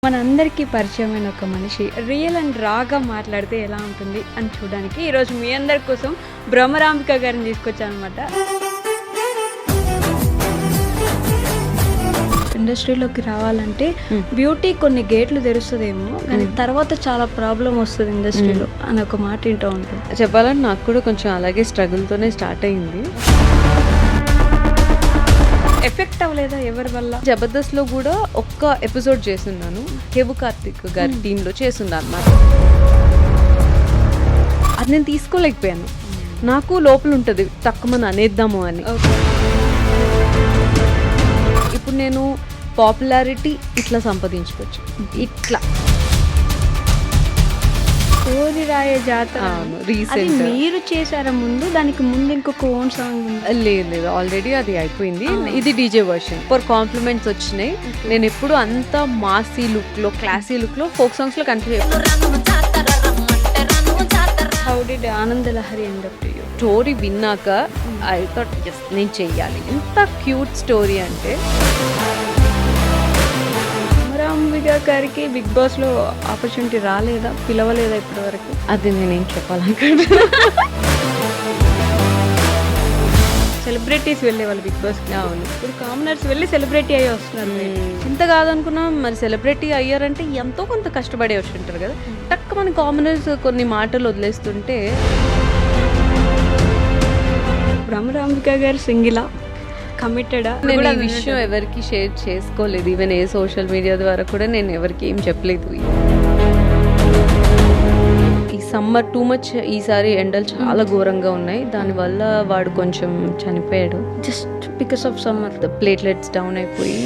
మనందరికీ పరిచయమైన ఒక మనిషి రియల్ అండ్ రాగా మాట్లాడితే ఎలా ఉంటుంది అని చూడడానికి ఈరోజు మీ అందరి కోసం భ్రమరాంబిక గారిని తీసుకొచ్చాను అనమాట. ఇండస్ట్రీలోకి రావాలంటే బ్యూటీ కొన్ని గేట్లు తెరుస్తుందేమో కానీ తర్వాత చాలా ప్రాబ్లం వస్తుంది ఇండస్ట్రీలో అని ఒక మాట వింటూ ఉంటుంది. చెప్పాలంటే నాకు కూడా కొంచెం అలాగే స్ట్రగుల్తోనే స్టార్ట్ అయింది. ఎఫెక్ట్ అవ్వలేదా ఎవరి వల్ల? జబర్దస్త్లో కూడా ఒక్క ఎపిసోడ్ చేస్తున్నాను, కేవు కార్తిక్ గారి టీంలో చేస్తున్నాను అన్నమాట. అది నేను తీసుకోలేకపోయాను. నాకు లోపల ఉంటుంది తక్కువ అనేద్దాము అని. ఇప్పుడు నేను పాపులారిటీ ఇట్లా సంపాదించుకోవచ్చు, ఇట్లా కోరి రాయ జాతర రీసెంట్ మీరు చేశారా ముందు? దానికి ముందు ఇంకొక ఓన్ సాంగ్ లేదు, ఆల్రెడీ అది అయిపోయింది. ఇది డీజే వర్షన్. ఫర్ కాంప్లిమెంట్స్ వచ్చినాయి. నేను ఎప్పుడు అంత మాసీ లుక్ లో, క్లాసీ లుక్ లో, ఫోక్ సాంగ్స్ లో కనిపించాను. హౌ డిడ్ ఆనంద Lahari end up to you? Story విన్నాక ఐ థాట్ ఎస్ నేను చెయ్యాలి. ఎంత క్యూట్ స్టోరీ అంటే. భ్రమరాంబిక గారికి బిగ్ బాస్ లో ఆపర్చునిటీ రాలేదా, పిలవలేదా ఇప్పటి వరకు? అది నేనేం చెప్పాలనుకుంటున్నా. సెలబ్రిటీస్ వెళ్ళేవాళ్ళు బిగ్ బాస్. అవును, ఇప్పుడు కామనర్స్ వెళ్ళి సెలబ్రిటీ అయ్యి వస్తున్నారు. ఇంత కాదనుకున్నా మరి సెలబ్రిటీ అయ్యారంటే ఎంతో కొంత కష్టపడే వచ్చి ఉంటారు కదా. టక్ మన కామనర్స్ కొన్ని మాటలు వదిలేస్తుంటే. భ్రమరాంబిక గారు సింగిలా, కమిటెడా? నేను ఈ విషయం ఎవరికి షేర్ చేసుకోలేదు. ఈవెన్ ఏ సోషల్ మీడియా ద్వారా కూడా నేను ఎవరికి ఏం చెప్పలేదు. ఈ సమ్మర్ టూ మచ్, ఈసారి ఎండలు చాలా ఘోరంగా ఉన్నాయి. దానివల్ల వాడు కొంచెం చనిపోయాడు. Just because of summer platelets down అయిపోయి.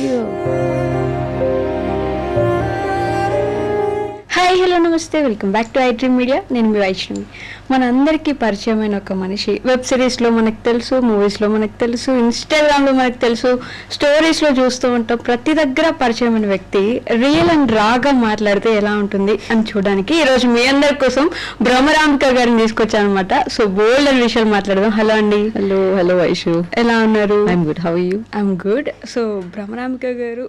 హాయ్, హలో, నమస్తే, welcome back to iDream media. నేను మీ వైష్ణవి. మనందరికీ పరిచయమైన ఒక మనిషి. వెబ్ సిరీస్లో మనకు తెలుసు, మూవీస్లో మనకు తెలుసు, ఇన్స్టాగ్రామ్లో మనకు తెలుసు, స్టోరీస్లో చూస్తూ ఉంటాం. ప్రతి దగ్గర పరిచయమైన వ్యక్తి రియల్ అండ్ రాగా మాట్లాడితే ఎలా ఉంటుంది అని చూడడానికి ఈరోజు మీ అందరి కోసం భ్రమరాంబిక గారిని తీసుకొచ్చాను అనమాట. సో బోల్డ్ అని విషయాలు మాట్లాడదాం. హలో అండి. హలో వైషు, ఎలా ఉన్నారు? I'm good, how are you? I'm good. So Bhramarambika garu,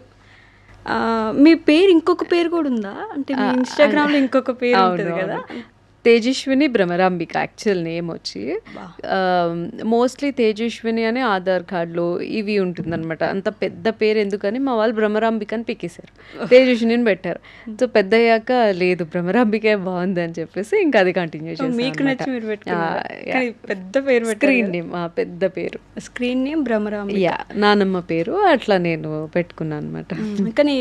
మీ పేరు ఇంకొక పేరు కూడా ఉందా? అంటే మీ ఇన్స్టాగ్రామ్ లో ఇంకొక పేరు ఉంటుంది కదా, తేజస్విని భ్రమరాంబిక. యాక్చువల్ నేమ్ వచ్చి మోస్ట్లీ తేజస్విని అని ఆధార్ కార్డులో ఇవి ఉంటుందన్నమాట. అంత పెద్ద పేరు ఎందుకని మా వాళ్ళు భ్రమరాంబిక అని పిక్కేశారు, తేజస్విని పెట్టారు. సో పెద్ద అయ్యాక లేదు భ్రమరాంబికే బాగుంది అని చెప్పేసి ఇంకా అది కంటిన్యూ చేశారు. మీకు నచ్చి మీరు పెద్ద పేరు, స్క్రీన్ నేమ్, పెద్ద పేరు, స్క్రీన్ నేమ్ భ్రమరాంబిక. నానమ్మ పేరు, అట్లా నేను పెట్టుకున్నాను అనమాట. కానీ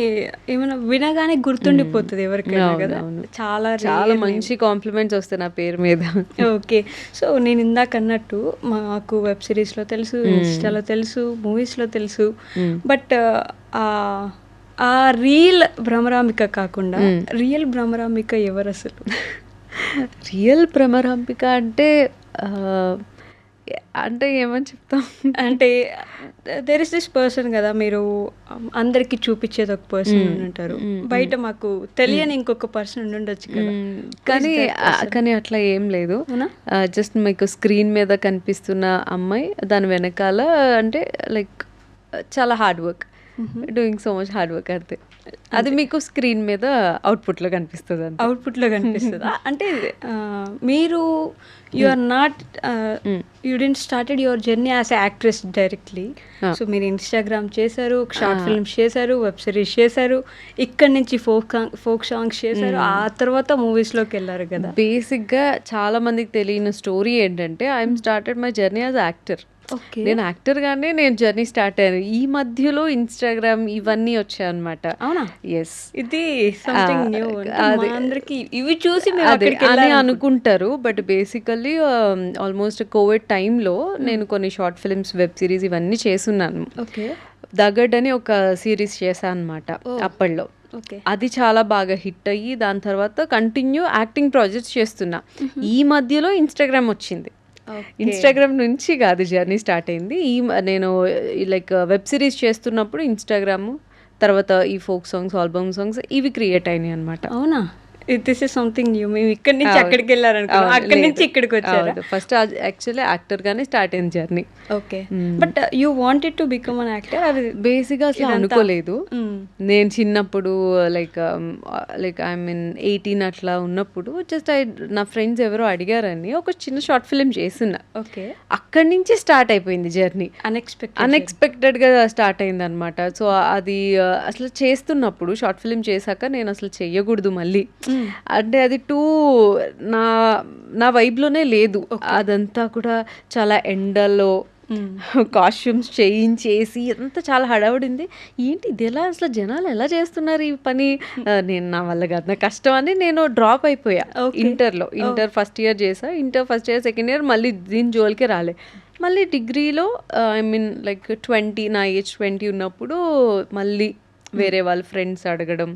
ఏమైనా వినగానే గుర్తుండిపోతుంది ఎవరికైనా కదా. చాలా చాలా మంచి కాంప్లిమెంట్ వస్తే నా పేరు మీద. ఓకే. సో నేను ఇందాక అన్నట్టు మాకు వెబ్ సిరీస్లో తెలుసు, ఇన్స్టాలో తెలుసు, మూవీస్లో తెలుసు. బట్ ఆ రియల్ భ్రమరాంబిక కాకుండా రియల్ భ్రమరాంబిక ఎవరు అసలు? రియల్ భ్రమరాంబిక అంటే ఏమని చెప్తాం అంటే దేర్ ఇస్ దిస్ పర్సన్ కదా, మీరు అందరికి చూపించేది ఒక పర్సన్ ఉంటారు, బయట మాకు తెలియని ఇంకొక పర్సన్ ఉండొచ్చు కదా. కానీ అట్లా ఏం లేదు. జస్ట్ మీకు స్క్రీన్ మీద కనిపిస్తున్న అమ్మాయి, దాని వెనకాల అంటే లైక్ చాలా hard work, doing so much hard work. అంతే. అది మీకు స్క్రీన్ మీద అవుట్పుట్లో కనిపిస్తుంది. అవుట్పుట్లో కనిపిస్తుందా? అంటే మీరు you are not, you didn't started your journey as a actress directly. So మీరు ఇన్స్టాగ్రామ్ చేశారు, షార్ట్ ఫిల్మ్స్ చేశారు, వెబ్ సిరీస్ చేశారు, ఇక్కడ నుంచి ఫోక్ సాంగ్స్ చేశారు, ఆ తర్వాత మూవీస్లోకి వెళ్ళారు కదా. బేసిక్గా చాలా మందికి తెలియని స్టోరీ ఏంటంటే I'm started my journey as actor. నేను యాక్టర్ గానే నేను జర్నీ స్టార్ట్ అయ్యాను. ఈ మధ్యలో ఇన్స్టాగ్రామ్ ఇవన్నీ వచ్చాయి అనమాట. అవునా? ఎస్. ఇది అందరికి ఇవి చూసి అని అనుకుంటారు. బట్ బేసికల్లీ ఆల్మోస్ట్ కోవిడ్ టైంలో నేను కొన్ని షార్ట్ ఫిల్మ్స్, వెబ్ సిరీస్ ఇవన్నీ చేస్తున్నాను. దగడ్ అని ఒక సిరీస్ చేశాను అనమాట అప్పట్లో. అది చాలా బాగా హిట్ అయ్యి దాని తర్వాత కంటిన్యూ యాక్టింగ్ ప్రాజెక్ట్స్ చేస్తున్నా. ఈ మధ్యలో ఇన్స్టాగ్రామ్ వచ్చింది. ఇన్స్టాగ్రామ్ నుంచి కాదు జర్నీ స్టార్ట్ అయింది. నేను లైక్ వెబ్ సిరీస్ చేస్తున్నప్పుడు ఇన్స్టాగ్రామ్, తర్వాత ఈ ఫోక్ సాంగ్స్, ఆల్బమ్ సాంగ్స్ ఇవి క్రియేట్ అయినాయి అనమాట. అవునా? This is something new. మేము ఇక్కడి నుంచి అక్కడికి వెళ్ళారనుకున్నాం, అక్కడి నుంచి ఇక్కడికి వచ్చారు. ఫస్ట్ యాక్చువల్లీ యాక్టర్ గానే స్టార్ట్ అయింది journey. Okay, but you wanted to become an actor? అది బేసిక్గా అసలు అనుకోలేదు. నేను చిన్నప్పుడు లైక్ ఐ మీన్ 18 అట్లా ఉన్నప్పుడు జస్ట్ నా ఫ్రెండ్స్ ఎవరో అడిగారని ఒక చిన్న షార్ట్ ఫిల్మ్ చేస్తున్నా. ఓకే, అక్కడి నుంచి స్టార్ట్ అయిపోయింది జర్నీ. అన్ఎక్స్పెక్టెడ్గా స్టార్ట్ అయింది అనమాట. సో అది అసలు చేస్తున్నప్పుడు షార్ట్ ఫిల్మ్ చేశాక నేను అసలు చెయ్యకూడదు మళ్ళీ, అంటే అది నా వైబ్లోనే లేదు. అదంతా కూడా చాలా ఎండలో కాస్ట్యూమ్స్ చేయించేసి అంతా చాలా హడావుడింది. ఏంటి ఇది ఎలా, అసలు జనాలు ఎలా చేస్తున్నారు ఈ పని, నా వల్ల కాదు, నా కష్టం అని నేను డ్రాప్ అయిపోయా. ఇంటర్ ఫస్ట్ ఇయర్ చేసా, inter first year second year మళ్ళీ దీని జోలికే రాలే. మళ్ళీ డిగ్రీలో ఐ మీన్ లైక్ 20, నా ఏజ్ 20 ఉన్నప్పుడు మళ్ళీ వేరే వాళ్ళ ఫ్రెండ్స్ అడగడం.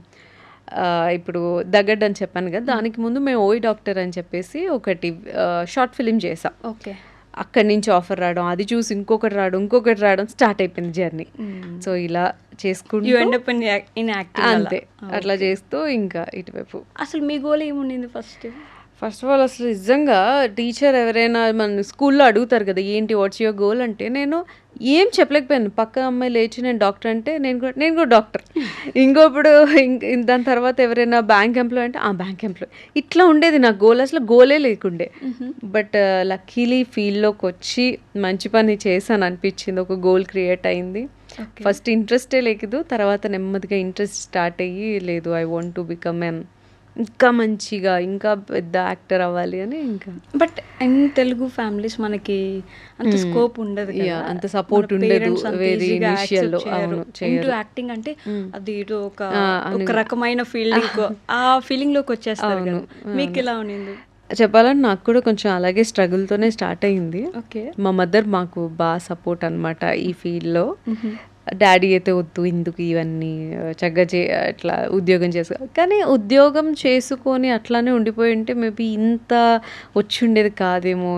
ఇప్పుడు దగ్గడ్ అని చెప్పాను కదా, దానికి ముందు మేము ఓయి డాక్టర్ అని చెప్పేసి ఒకటి షార్ట్ ఫిలిం చేసాం. ఓకే, అక్కడి నుంచి ఆఫర్ రావడం, అది చూసి ఇంకొకటి రావడం స్టార్ట్ అయిపోయింది జర్నీ. సో ఇలా చేసుకుంటూ అంతే అట్లా చేస్తూ ఇంకా ఇటువైపు. అసలు మీ గోల్ ఏముండింది ఫస్ట్ ఆఫ్ ఆల్? అసలు నిజంగా టీచర్ ఎవరైనా మన స్కూల్లో అడుగుతారు కదా ఏంటి వాట్స్ యువర్ గోల్ అంటే, నేను ఏం చెప్పలేకపోయాను. పక్క అమ్మాయి లేచి నేను డాక్టర్ అంటే నేను కూడా డాక్టర్. ఇంకొప్పుడు దాని తర్వాత ఎవరైనా బ్యాంక్ ఎంప్లాయ్ అంటే బ్యాంక్ ఎంప్లాయ్. ఇట్లా ఉండేది నా గోల్, అసలు గోలే లేకుండే. బట్ లక్కీలీ ఫీల్డ్లోకి వచ్చి మంచి పని చేశాను అనిపించింది, ఒక గోల్ క్రియేట్ అయింది. ఫస్ట్ ఇంట్రెస్టే లేదు, తర్వాత నెమ్మదిగా ఇంట్రెస్ట్ స్టార్ట్ అయ్యి లేదు ఐ వాంట్ టు బికమ్ ఇంకా మంచిగా ఇంకా పెద్ద యాక్టర్ అవ్వాలి అని. ఇంకా బట్ ఇన్ తెలుగు ఫ్యామిలీస్ మనకి అంత స్కోప్ ఉండదు, అంత సపోర్ట్ ఉండదు వెరీ ఇనిషియల్ లో. అవును, యాక్టింగ్ అంటే అది ఒక రకమైన ఫీలింగ్, ఆ ఫీలింగ్ లోకి వచ్చేస్తారు కదా. మీకు ఎలా ఉన్నింది? చెప్పాలంటే నాకు కూడా కొంచెం అలాగే స్ట్రగుల్తోనే స్టార్ట్ అయింది. మా మదర్ మాకు బాగా సపోర్ట్ అనమాట ఈ ఫీల్డ్లో. డాడీ అయితే వద్దు ఎందుకు ఇవన్నీ, చక్కగా అట్లా ఉద్యోగం చేసుకో, కానీ ఉద్యోగం చేసుకొని అట్లానే ఉండిపోయి ఉంటే మేబీ ఇంత వచ్చి ఉండేది కాదేమో.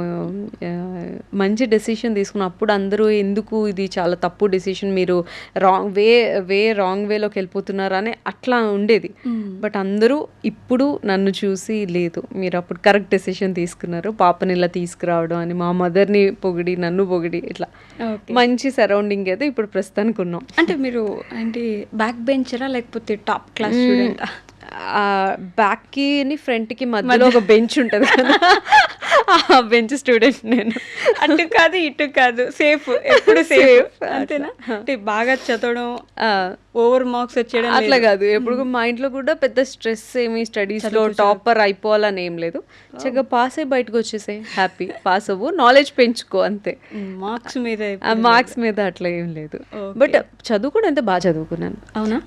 మంచి డెసిషన్ తీసుకున్నాం అప్పుడు. అందరూ ఎందుకు ఇది చాలా తప్పు డెసిషన్, మీరు రాంగ్ వేలోకి వెళ్ళిపోతున్నారు అని అట్లా ఉండేది. బట్ అందరూ ఇప్పుడు నన్ను చూసి లేదు మీరు అప్పుడు కరెక్ట్ డెసిషన్ తీసుకున్నారు, పాపని ఇలా తీసుకురావడం అని మా మదర్ని పొగిడి నన్ను పొగిడి ఇట్లా మంచి సరౌండింగ్ అయితే ఇప్పుడు ప్రస్తుతానికి ఉన్నాం. అంటే మీరు ఏంటి బ్యాక్ బెంచరా లేకపోతే టాప్ క్లాస్ స్టూడెంట్? బ్యాక్ కి ఫ్రంట్ కి మధ్యలో ఒక బెంచ్ ఉంటుంది కదా, ఆ బెంచ్ స్టూడెంట్ నేను. అటు కాదు ఇటు కాదు, సేఫ్, ఎప్పుడు సేఫ్ అంతేనా? అంటే బాగా చదవడం, ఓవర్ మార్క్స్ వచ్చేయడం అట్లా కాదు. ఎప్పుడు మా ఇంట్లో కూడా పెద్ద స్ట్రెస్ ఏమి స్టడీస్ లో టాపర్ అయిపోవాలని ఏం లేదు. చక్కగా పాస్ అయ్యి బయటకు వచ్చేసే హ్యాపీ, పాస్ అవ్వు, నాలెడ్జ్ పెంచుకో అంతే. మార్క్స్ మీద అట్లా ఏం లేదు. బట్ చదువు కూడా అంతే బాగా చదువుకున్నాను. అవునా?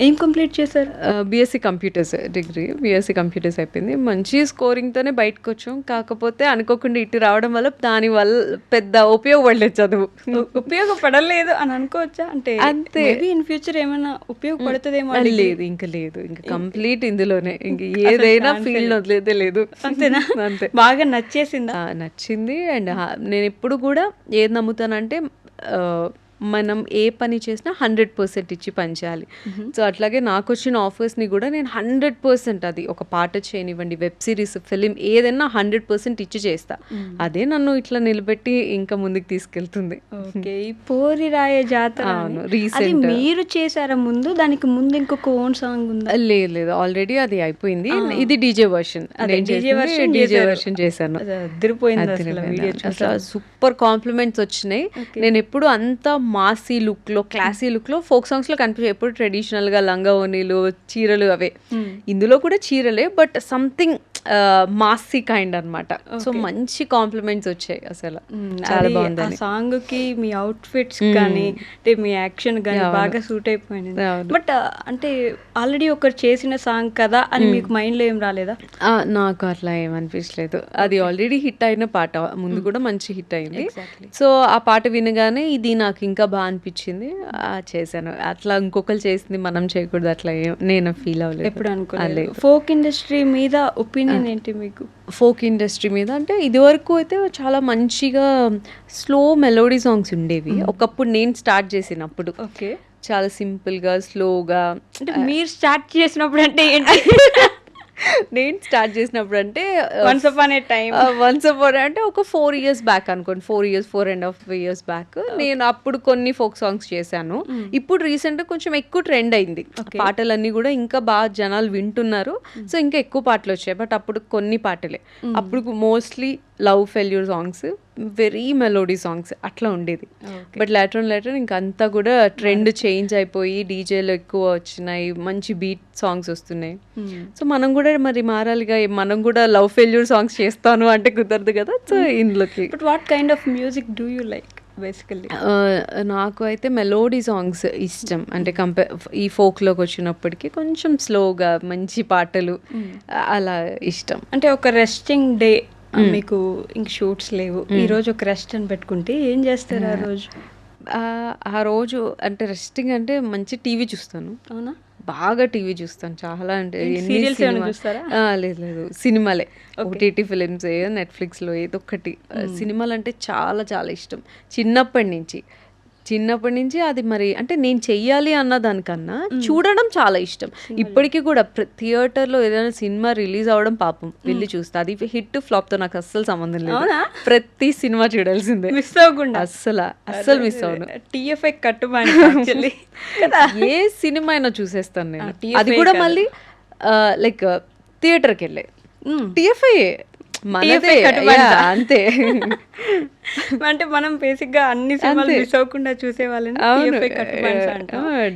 ఏం కంప్లీట్ చేశారు? BSc computers degree, BSc computers అయిపోయింది. మంచి స్కోరింగ్ తోనే బయటకు వచ్చాం. కాకపోతే అనుకోకుండా ఇటు రావడం వల్ల దాని వల్ల పెద్ద ఉపయోగపడలేదు చదువు. ఉపయోగపడలేదు అని అనుకోవచ్చా? అంటే అంతే, ఇన్ ఫ్యూచర్ ఏమైనా ఉపయోగపడుతుందేమో. లేదు, ఇంకా లేదు, ఇంకా కంప్లీట్ ఇందులోనే, ఇంక ఏదైనా ఫీల్డ్ వదిలేదే లేదు. అంతేనా? అంతే. బాగా నచ్చేసిందా? నచ్చింది. అండ్ నేను ఎప్పుడు కూడా ఏది నమ్ముతానంటే మనం ఏ పని చేసినా 100% ఇచ్చి పని చేయాలి. సో అట్లాగే నాకు వచ్చిన ఆఫర్స్ని కూడా నేను 100%, అది ఒక పాట చేయనివ్వండి, వెబ్ సిరీస్, ఫిలిం, ఏదైనా 100% ఇచ్చి చేస్తా. అదే నన్ను ఇట్లా నిలబెట్టి ఇంకా ముందుకు తీసుకెళ్తుంది. ఓకే, ఈ పోరి రాయ జాతర రీసెంట్ మీరు చేశారా? ముందు దానికి ముందు ఇంకొక ఓన్ సాంగ్ ఉందా? లేదు, ఆల్రెడీ అది అయిపోయింది. ఇది డీజే వర్షన్, డీజే వర్షన్ చేశాను. సూపర్ కాంప్లిమెంట్స్ వచ్చినాయి. నేను ఎప్పుడు అంత మాసీ లుక్ లో, క్లాసీ లుక్ లో, ఫోక్ సాంగ్స్ లో కనిపించే, ఎప్పుడు ట్రెడిషనల్ గా లంగా ఓనీలు, చీరలు అవే. ఇందులో కూడా చీరలే, బట్ సంథింగ్ మాసీ కైండ్ అనమాట. సో మంచి కాంప్లిమెంట్స్ వచ్చాయి అసలు, చాలా బాగుంది. సాంగ్ కి మీ అవుట్ ఫిట్స్ కానీ మీ యాక్షన్ కానీ బాగా సూట్ అయిపోయింది. బట్ అంటే ఆల్రెడీ ఒకరు చేసిన సాంగ్ కదా అని మీకు మైండ్ లో ఏం రాలేదా? నాకు అట్లా ఏమనిపించలేదు. అది ఆల్రెడీ హిట్ అయిన పాట, ముందు కూడా మంచి హిట్ అయింది. సో ఆ పాట వినగానే ఇది నాకు ఇంకా బాగా అనిపించింది, చేశాను. అట్లా ఇంకొకరు చేసింది మనం చేయకూడదు అట్లా నేను ఫీల్ అవ్వలేదు, ఎప్పుడు అనుకోలేదు. ఫోక్ ఇండస్ట్రీ మీద ఒపీనియన్ ఏంటి మీకు? ఫోక్ ఇండస్ట్రీ మీద అంటే ఇదివరకు అయితే చాలా మంచిగా స్లో మెలోడీ సాంగ్స్ ఉండేవి ఒకప్పుడు నేను స్టార్ట్ చేసినప్పుడు. చాలా సింపుల్ గా, స్లోగా. అంటే మీరు స్టార్ట్ చేసినప్పుడు అంటే ఏంటి? నేను స్టార్ట్ చేసినప్పుడు అంటే వన్స్ అపాన్ ఏ టైం వన్స్ అపాన్ అంటే ఒక 4 years బ్యాక్ అనుకోండి, 4.5 years బ్యాక్ నేను అప్పుడు కొన్ని ఫోక్ సాంగ్స్ చేశాను. ఇప్పుడు రీసెంట్గా కొంచెం ఎక్కువ ట్రెండ్ అయింది, పాటలన్నీ కూడా ఇంకా బాగా జనాలు వింటున్నారు, సో ఇంకా ఎక్కువ పాటలు వచ్చాయి. బట్ అప్పుడు కొన్ని పాటలే, అప్పుడు mostly love failure songs, very melody songs అట్లా ఉండేది. బట్ లేటర్ ఇంకా అంతా కూడా ట్రెండ్ చేంజ్ అయిపోయి డీజేలు ఎక్కువ వచ్చినాయి, మంచి బీట్ సాంగ్స్ వస్తున్నాయి. సో మనం కూడా మరి మారాలిగా, మనం కూడా లవ్ ఫెయిల్యూర్ సాంగ్స్ చేస్తాను అంటే కుదరదు కదా. సో ఇందులోకి but what kind of music do you like basically? నాకు అయితే మెలోడీ సాంగ్స్ ఇష్టం. అంటే ఈ ఫోక్లోకి వచ్చినప్పటికీ కొంచెం స్లోగా మంచి పాటలు అలా ఇష్టం. అంటే ఒక రెస్టింగ్ డే, మీకు ఇంక షూట్స్ లేవు, ఈ రోజు ఒక రెస్ట్ అని పెట్టుకుంటే ఏం చేస్తారు ఆ రోజు? ఆ రోజు అంటే రెస్టింగ్ అంటే మంచి టీవీ చూస్తాను. అవునా? బాగా టీవీ చూస్తాను చాలా. అంటే లేదు సినిమాలే, ఓటీటీ ఫిలిమ్స్, నెట్ఫ్లిక్స్లో ఏదో ఒకటి. సినిమాలు అంటే చాలా చాలా ఇష్టం చిన్నప్పటి నుంచి అది మరి అంటే నేను చెయ్యాలి అన్న దానికన్నా చూడడం చాలా ఇష్టం. ఇప్పటికీ కూడా థియేటర్లో ఏదైనా సినిమా రిలీజ్ అవ్వడం పాపం వెళ్ళి చూస్తా. అది హిట్ ఫ్లాప్తో నాకు అస్సలు సంబంధం లేదు, ప్రతి సినిమా చూడాల్సిందే, మిస్ అవ్వకుండా. అస్సలు మిస్ అవ్వను. టీఎఫ్ఐ కట్టుబాటు ఏ సినిమా అయినా చూసేస్తాను నేను. అది కూడా మళ్ళీ లైక్ థియేటర్కి వెళ్ళే టీఎఫ్ఐ మనదే అంతే. అంటే మనం బేసిక్ గా అన్ని సినిమాలు మిస్ అవ్వకుండా చూసే వాళ్ళని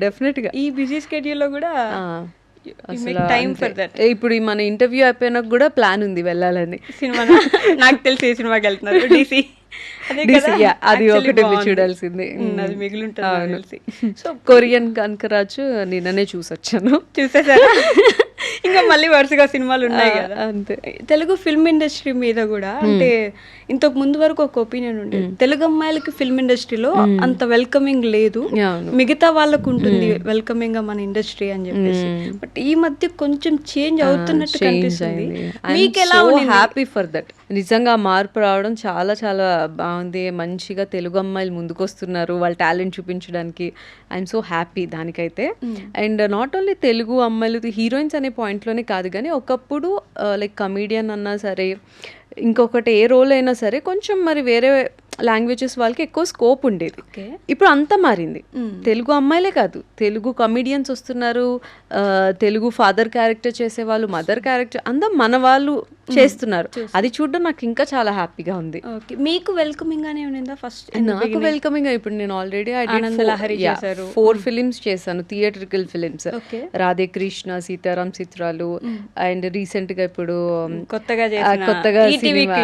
డెఫినెట్ గా. ఈ బిజీ స్కెడ్యూల్ లో కూడా టైం ఫర్ దట్. ఇప్పుడు మన ఇంటర్వ్యూ అయిపోయినా కూడా ప్లాన్ ఉంది వెళ్ళాలని. సినిమా నాకు తెలిసి ఏ సినిమాకి వెళ్తున్నారు? డీసీ. అది ఒకటి చూడాల్సింది, అది మిగిలి ఉంటుంది. సో కొరియన్ కనకరాజు నిన్ననే చూసొచ్చాను. చూసేసారా? ఇంకా మళ్ళీ వరుసగా సినిమాలు ఉన్నాయి కదా. అంతే. తెలుగు ఫిల్మ్ ఇండస్ట్రీ మీద కూడా అంటే ఇంతకు ముందు వరకు ఒక ఒపీనియన్ ఉండేది, తెలుగు అమ్మాయిలకి ఫిల్మ్ ఇండస్ట్రీలో అంత వెల్కమింగ్ లేదు, మిగతా వాళ్ళకు ఉంటుంది వెల్కమింగ్ గా మన ఇండస్ట్రీ అని చెప్పేసి. బట్ ఈ మధ్య కొంచెం చేంజ్ అవుతున్నట్టు కనిపిస్తుంది. మీకు ఎలా ఉంది? Happy for that. నిజంగా మార్పు రావడం చాలా చాలా బాగుంది. మంచిగా తెలుగు అమ్మాయిలు ముందుకు వస్తున్నారు వాళ్ళ టాలెంట్ చూపించడానికి. ఐఎమ్ సో హ్యాపీ దానికైతే. అండ్ నాట్ ఓన్లీ తెలుగు అమ్మాయిలు, హీరోయిన్స్ అనే పాయింట్లోనే కాదు కానీ ఒకప్పుడు లైక్ కమీడియన్ అన్నా సరే, ఇంకొకటి ఏ రోల్ అయినా సరే కొంచెం మరి వేరే లాంగ్వేజెస్ వాళ్ళకి ఎక్కువ స్కోప్ ఉండేది. ఇప్పుడు అంతా మారింది. తెలుగు అమ్మాయిలే కాదు, తెలుగు కమీడియన్స్ వస్తున్నారు, తెలుగు ఫాదర్ క్యారెక్టర్ చేసేవాళ్ళు, మదర్ క్యారెక్టర్, అందరూ మన వాళ్ళు చేస్తున్నారు. అది చూడడం నాకు ఇంకా చాలా హ్యాపీగా ఉంది. మీకు వెల్కమింగ్ గానే ఉండిందా ఫస్ట్? నాకు వెల్కమింగ్. ఇప్పుడు నేను ఆల్రెడీ 4 ఫిలిమ్స్ చేశాను, థియేట్రికల్ ఫిలిమ్స్. రాధే కృష్ణ, సీతారాం చిత్రాలు, అండ్ రీసెంట్ గా ఇప్పుడు కొత్తగా సినిమా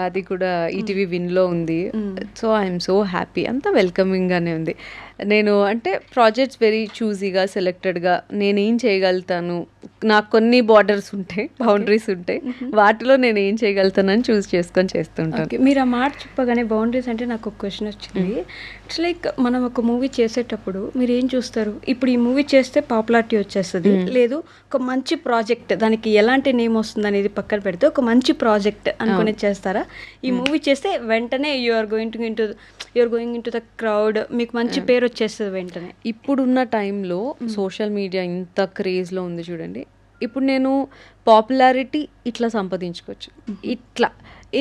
అది కూడా ఈటీవీ విన్ లో ఉంది. సో ఐఎమ్ సో హ్యాపీ, అంతా వెల్కమింగ్ గానే ఉంది. నేను అంటే ప్రాజెక్ట్స్ వెరీ చూజీగా సెలెక్టెడ్గా నేను ఏం చేయగలుగుతాను, నాకు కొన్ని బార్డర్స్ ఉంటాయి, బౌండరీస్ ఉంటాయి, వాటిలో నేను ఏం చేయగలుగుతానని చూస్ చేసుకొని చేస్తుంటాను. మీరు ఆ మాట చెప్పగానే బౌండరీస్ అంటే నాకు ఒక క్వశ్చన్ వచ్చింది. ఇట్స్ లైక్ మనం ఒక మూవీ చేసేటప్పుడు మీరు ఏం చూస్తారు? ఇప్పుడు ఈ మూవీ చేస్తే పాపులారిటీ వచ్చేస్తుంది, లేదు ఒక మంచి ప్రాజెక్ట్, దానికి ఎలాంటి నేమ్ వస్తుంది అనేది పక్కన పెడితే ఒక మంచి ప్రాజెక్ట్ అనుకునే చేస్తారా? ఈ మూవీ చేస్తే వెంటనే you're going into the crowd, మీకు మంచి పేరు వచ్చేస్తుంది వెంటనే. ఇప్పుడున్న టైంలో సోషల్ మీడియా ఇంత క్రేజ్లో ఉంది చూడండి. ఇప్పుడు నేను పాపులారిటీ ఇట్లా సంపాదించుకోవచ్చు, ఇట్లా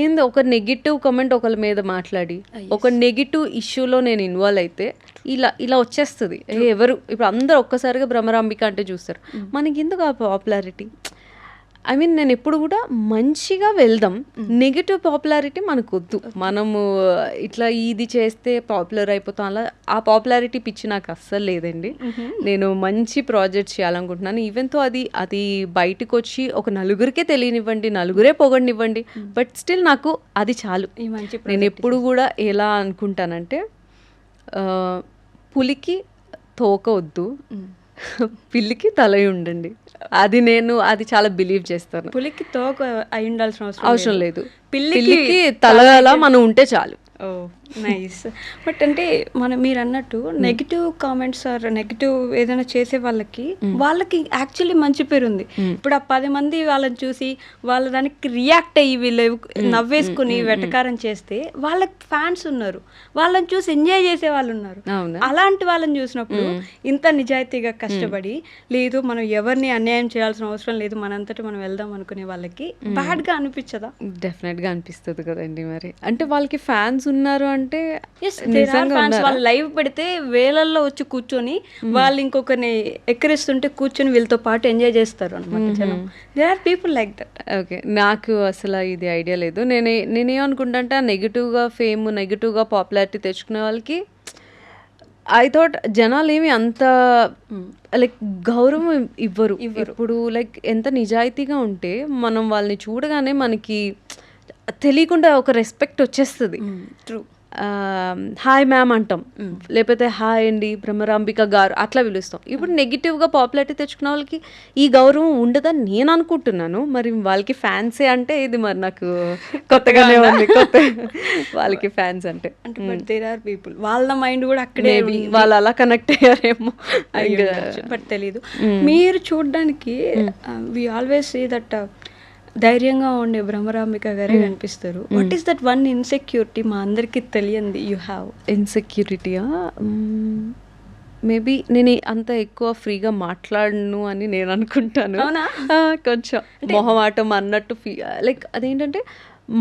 ఏంది ఒక నెగిటివ్ కమెంట్ ఒకరి మీద మాట్లాడి ఒక నెగిటివ్ ఇష్యూలో నేను ఇన్వాల్వ్ అయితే ఇలా వచ్చేస్తుంది. ఎవరు ఇప్పుడు అందరు ఒక్కసారిగా భ్రమరాంబిక అంటే చూస్తారు, మనకి ఎందుకు ఆ పాపులారిటీ? ఐ మీన్ నేను ఎప్పుడు కూడా మంచిగా వెళ్దాం, నెగిటివ్ పాపులారిటీ మనకు వద్దు. మనము ఇట్లా ఇది చేస్తే పాపులర్ అయిపోతాం, అలా ఆ పాపులారిటీ పిచ్చి నాకు అస్సలు లేదండి. నేను మంచి ప్రాజెక్ట్స్ చేయాలనుకుంటున్నాను. ఈవెన్తో అది బయటకు వచ్చి ఒక నలుగురికే తెలియనివ్వండి, నలుగురే పొగడనివ్వండి, బట్ స్టిల్ నాకు అది చాలు. నేను ఎప్పుడు కూడా ఎలా అనుకుంటానంటే పులికి తోక వద్దు, పిల్లికి తల ఉండండి. అది చాలా బిలీవ్ చేస్తాను. పులికి తోక అయి ఉండాల్సిన అవసరం లేదు, పిల్లికి తల మనం ఉంటే చాలు. నైస్. బట్ అంటే మీరు అన్నట్టు నెగిటివ్ కామెంట్స్ ఆర్ నెగిటివ్ ఏదైనా చేసే వాళ్ళకి యాక్చువల్లీ మంచి పేరు ఉంది. ఇప్పుడు ఆ 10 మంది వాళ్ళని చూసి వాళ్ళ దానికి రియాక్ట్ అయ్యి వీళ్ళు నవ్వేసుకుని వెటకారం చేస్తే వాళ్ళకి ఫ్యాన్స్ ఉన్నారు, వాళ్ళని చూసి ఎంజాయ్ చేసే వాళ్ళు ఉన్నారు. అలాంటి వాళ్ళని చూసినప్పుడు ఇంత నిజాయితీగా కష్టపడి లేదు మనం ఎవరిని అన్యాయం చేయాల్సిన అవసరం లేదు, మనంతటి మనం వెళ్దాం అనుకునే వాళ్ళకి బ్యాడ్ గా అనిపించదా? డెఫినెట్ గా అనిపిస్తుంది కదండి. మరి అంటే వాళ్ళకి ఫ్యాన్స్ ఉన్నారు అంటే వాళ్ళు లైవ్ పెడితే వేలల్లో వచ్చి కూర్చొని వాళ్ళు ఇంకొకరిని ఎక్కిరిస్తుంటే కూర్చొని వీళ్ళతో పాటు ఎంజాయ్ చేస్తారు అనమాట జనం. There are people like that. Okay, నాకు అసలు ఇది ఐడియా లేదు. నేనేమనుకుంటా అంటే నెగిటివ్గా ఫేమ్, నెగిటివ్గా పాపులారిటీ తెచ్చుకునే వాళ్ళకి ఐ థాట్ జనాలు ఏమి అంత లైక్ గౌరవం ఇవ్వరు. ఇప్పుడు లైక్ ఎంత నిజాయితీగా ఉంటే మనం వాళ్ళని చూడగానే మనకి తెలియకుండా ఒక రెస్పెక్ట్ వచ్చేస్తుంది. ట్రూ. హాయ్ మ్యామ్ అంటాం, లేకపోతే హాయ్ అండి భ్రమరాంబిక గారు అట్లా పిలుస్తాం. ఇప్పుడు నెగిటివ్గా పాపులారిటీ తెచ్చుకున్న వాళ్ళకి ఈ గౌరవం ఉండదని నేను అనుకుంటున్నాను. మరి వాళ్ళకి ఫ్యాన్సే అంటే ఇది మరి నాకు కొత్తగానే ఉంది. కొత్త వాళ్ళకి ఫ్యాన్స్ అంటే బట్ దేర్ ఆర్ పీపుల్ వాళ్ళ మైండ్ కూడా అక్కడే వాళ్ళు అలా కనెక్ట్ అయ్యారేమో బట్ తెలీదు. మీరు చూడడానికి వి ఆల్వేస్ సీ దట్ ధైర్యంగా ఉండే భ్రమరాంబిక గారే కనిపిస్తారు. What is that one insecurity మా అందరికి తెలియంది యూ హ్యావ్? ఇన్సెక్యూరిటీయా? మేబీ నేను అంత ఎక్కువ ఫ్రీగా మాట్లాడను అని నేను అనుకుంటాను. కొంచెం మొహమాటం అన్నట్టు లైక్ అదేంటంటే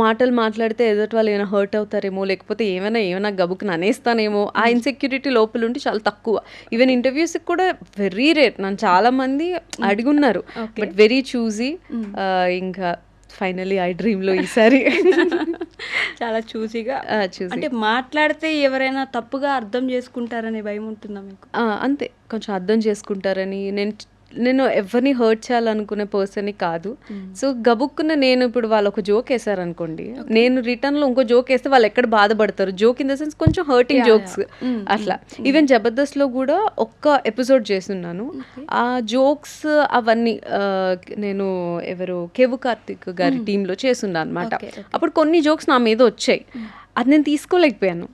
మాటలు మాట్లాడితే ఎదుటి వాళ్ళు ఏమైనా హర్ట్ అవుతారేమో, లేకపోతే ఏమైనా గబుకుని అనేస్తానేమో, ఆ ఇన్సెక్యూరిటీ లోపల ఉంటే చాలా తక్కువ. ఈవెన్ ఇంటర్వ్యూస్కి కూడా వెరీ రేర్. నన్ను చాలా మంది అడుగున్నారు, బట్ వెరీ చూజీ. ఇంకా ఫైనలీ ఐ డ్రీమ్లో ఈసారి చాలా చూసిగా అంటే మాట్లాడితే ఎవరైనా తప్పుగా అర్థం చేసుకుంటారనే భయం ఉంటుందా మీకు? అంతే, కొంచెం అర్థం చేసుకుంటారని. నేను ఎవరిని హర్ట్ చేయాలనుకునే పర్సన్ని కాదు. సో గబుక్కున నేను ఇప్పుడు వాళ్ళు ఒక జోక్ వేసారనుకోండి, నేను రిటర్న్లో ఇంకో జోక్ వేస్తే వాళ్ళు ఎక్కడ బాధపడతారు. జోక్ ఇన్ ద సెన్స్ కొంచెం హర్టింగ్ జోక్స్ అట్లా. ఈవెన్ జబర్దస్త్లో కూడా ఒక్క ఎపిసోడ్ చేస్తున్నాను. ఆ జోక్స్ అవన్నీ నేను ఎవరు కేవు కార్తిక్ గారి టీంలో చేస్తున్నాను అనమాట. అప్పుడు కొన్ని జోక్స్ నా మీద వచ్చాయి, అది నేను తీసుకోలేకపోయాను.